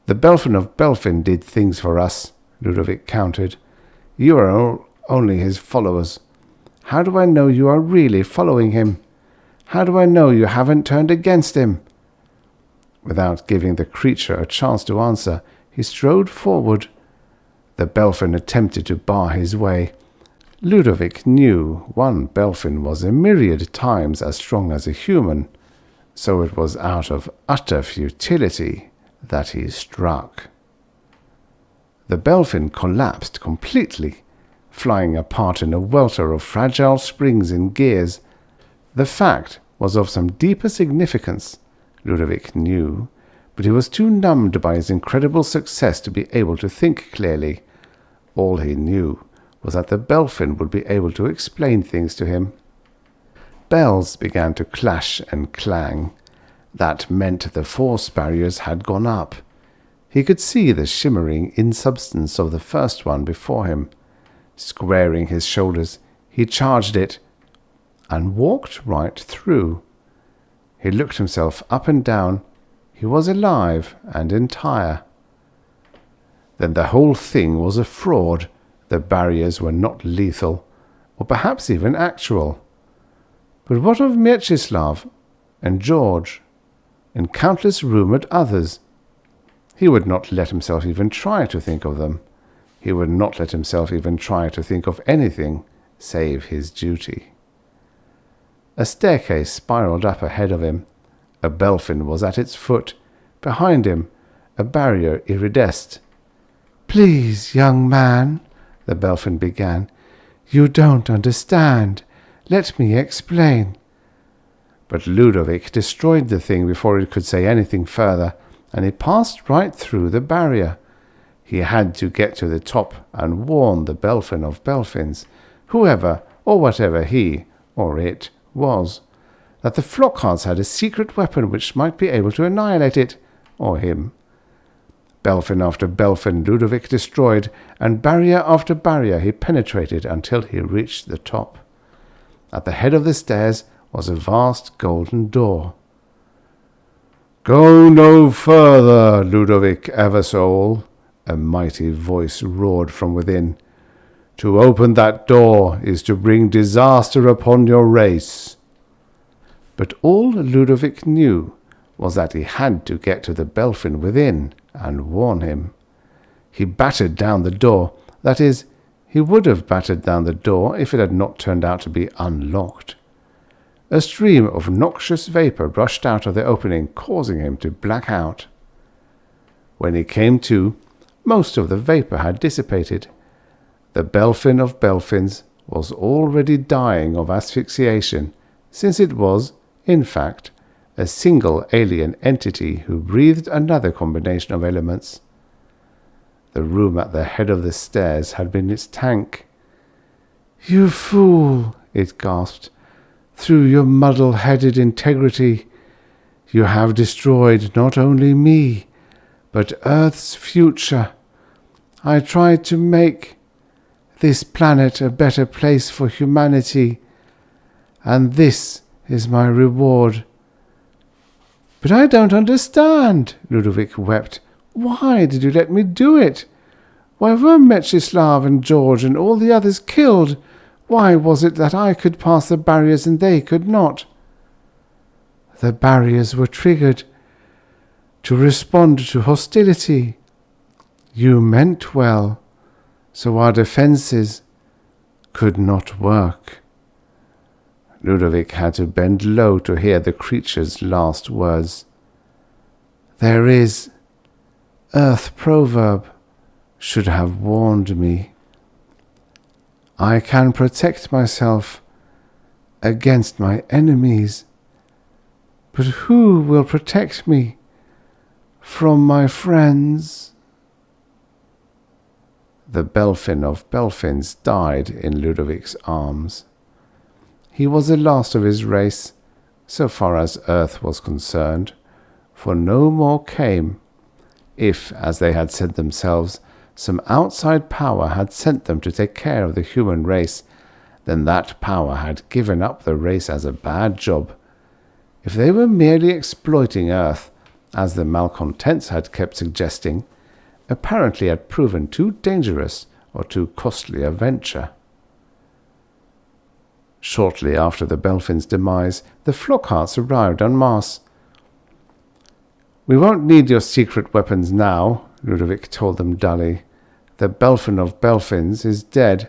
"The Belfin of Belfin did things for us," Ludovic countered. "You are only his followers. How do I know you are really following him? How do I know you haven't turned against him?" Without giving the creature a chance to answer, he strode forward. The Belfin attempted to bar his way. Ludovic knew one Belfin was a myriad times as strong as a human, so it was out of utter futility that he struck. The Belfin collapsed completely, flying apart in a welter of fragile springs and gears. The fact was of some deeper significance, Ludovic knew, but he was too numbed by his incredible success to be able to think clearly. All he knew was that the Belfin would be able to explain things to him. Bells began to clash and clang. That meant the force barriers had gone up. He could see the shimmering insubstance of the first one before him. Squaring his shoulders, he charged it, and walked right through. He looked himself up and down. He was alive and entire. Then the whole thing was a fraud. The barriers were not lethal, or perhaps even actual. But what of Mieczysław and George, and countless rumoured others? He would not let himself even try to think of them. He would not let himself even try to think of anything save his duty. A staircase spiraled up ahead of him. A Belfin was at its foot. Behind him, a barrier iridesced. "Please, young man," the Belfin began. "You don't understand. Let me explain." But Ludovic destroyed the thing before it could say anything further, and he passed right through the barrier. He had to get to the top and warn the Belfin of Belfins, whoever or whatever he, or it, was, that the Flockharts had a secret weapon which might be able to annihilate it, or him. Belfin after Belfin Ludovic destroyed, and barrier after barrier he penetrated until he reached the top. At the head of the stairs was a vast golden door. "Go no further, Ludovic Eversole," a mighty voice roared from within. "To open that door is to bring disaster upon your race." But all Ludovic knew was that he had to get to the Belfin within and warn him. He battered down the door. That is, he would have battered down the door if it had not turned out to be unlocked. A stream of noxious vapour rushed out of the opening, causing him to black out. When he came to, most of the vapour had dissipated. The Belfin of Belfins was already dying of asphyxiation, since it was, in fact, a single alien entity who breathed another combination of elements. The room at the head of the stairs had been its tank. "You fool," it gasped, "through your muddle-headed integrity, you have destroyed not only me, but Earth's future. I tried to make this planet a better place for humanity, and this is my reward." "But I don't understand," Ludovic wept. "Why did you let me do it? Why were Mechislav and George and all the others killed? Why was it that I could pass the barriers and they could not?" "The barriers were triggered to respond to hostility. You meant well, so our defences could not work." Ludovic had to bend low to hear the creature's last words. "There is, Earth proverb should have warned me. I can protect myself against my enemies, but who will protect me from my friends?" The Belfin of Belfins died in Ludovic's arms. He was the last of his race, so far as Earth was concerned, for no more came. If, as they had said themselves, some outside power had sent them to take care of the human race, then that power had given up the race as a bad job. If they were merely exploiting Earth, as the malcontents had kept suggesting, apparently had proven too dangerous or too costly a venture. Shortly after the Belfin's demise, the Flockharts arrived en masse. "We won't need your secret weapons now," Ludovic told them dully. "The Belfin of Belfins is dead."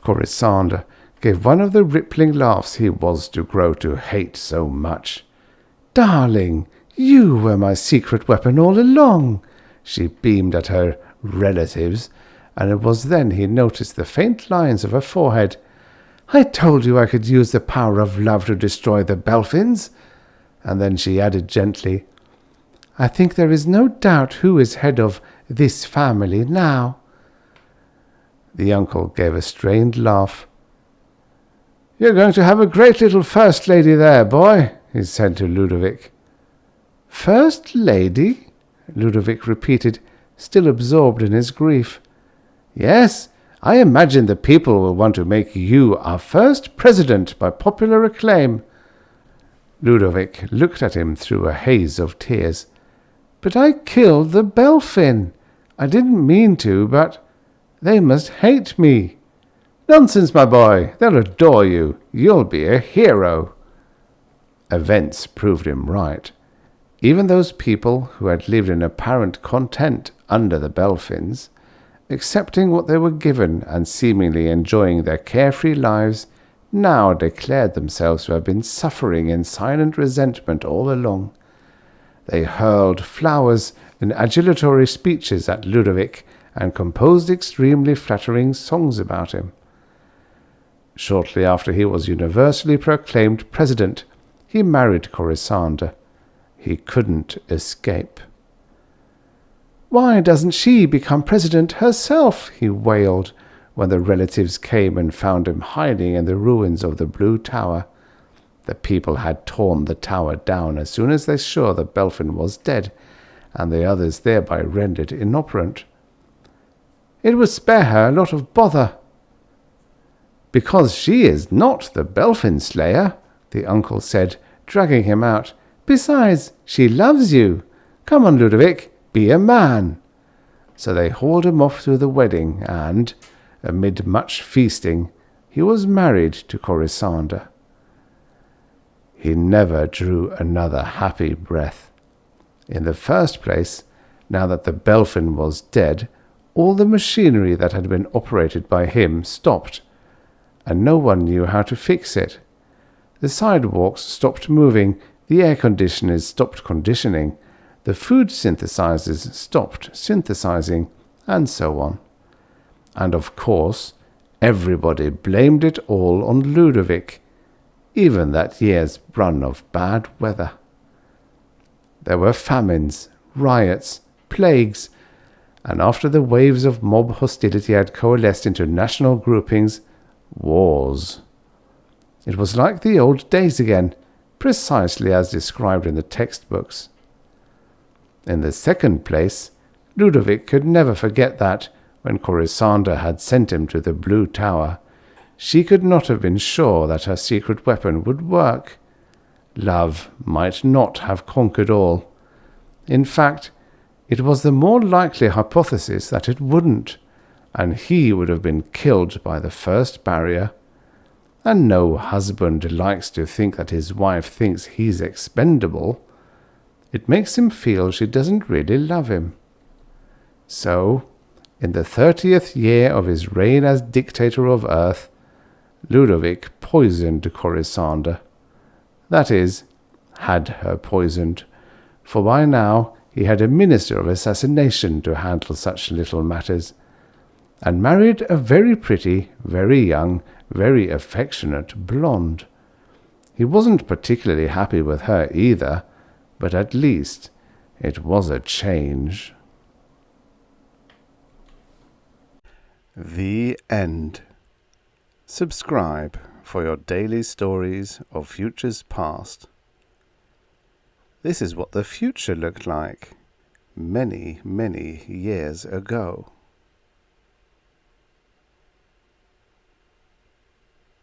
Corisande gave one of the rippling laughs he was to grow to hate so much. "Darling, you were my secret weapon all along," she beamed at her relatives, and it was then he noticed the faint lines of her forehead. "I told you I could use the power of love to destroy the Belfins." And then she added gently, "I think there is no doubt who is head of this family now." The uncle gave a strained laugh. "You're going to have a great little first lady there, boy," he said to Ludovic. "First lady?" Ludovic repeated, still absorbed in his grief. "Yes, I imagine the people will want to make you our first president by popular acclaim." Ludovic looked at him through a haze of tears. "But I killed the Belfin. I didn't mean to, but they must hate me." "Nonsense, my boy. They'll adore you. You'll be a hero." Events proved him right. Even those people who had lived in apparent content under the Belfins, accepting what they were given and seemingly enjoying their carefree lives, now declared themselves to have been suffering in silent resentment all along. They hurled flowers and adulatory speeches at Ludovic and composed extremely flattering songs about him. Shortly after he was universally proclaimed president, he married Corisanda. He couldn't escape. "Why doesn't she become president herself?" he wailed when the relatives came and found him hiding in the ruins of the Blue Tower. The people had torn the tower down as soon as they saw the Belfin was dead, and the others thereby rendered inoperant. "It would spare her a lot of bother." "Because she is not the Belfin slayer," the uncle said, dragging him out. "Besides, she loves you. Come on, Ludovic, be a man." So they hauled him off to the wedding, and, amid much feasting, he was married to Corisanda. He never drew another happy breath. In the first place, now that the Belfin was dead, all the machinery that had been operated by him stopped, and no one knew how to fix it. The sidewalks stopped moving, the air conditioners stopped conditioning, the food synthesizers stopped synthesizing, and so on. And of course, everybody blamed it all on Ludovic, even that year's run of bad weather. There were famines, riots, plagues, and after the waves of mob hostility had coalesced into national groupings, wars. It was like the old days again, precisely as described in the textbooks. In the second place, Ludovic could never forget that, when Corisanda had sent him to the Blue Tower, she could not have been sure that her secret weapon would work. Love might not have conquered all. In fact, it was the more likely hypothesis that it wouldn't, and he would have been killed by the first barrier. And no husband likes to think that his wife thinks he's expendable. It makes him feel she doesn't really love him. So, in the 30th year of his reign as dictator of Earth, Ludovic poisoned Corisanda. That is, had her poisoned, for by now he had a minister of assassination to handle such little matters, and married a very pretty, very young, very affectionate blonde. He wasn't particularly happy with her either, but at least it was a change. The end. Subscribe for your daily stories of futures past. This is what the future looked like many, many years ago.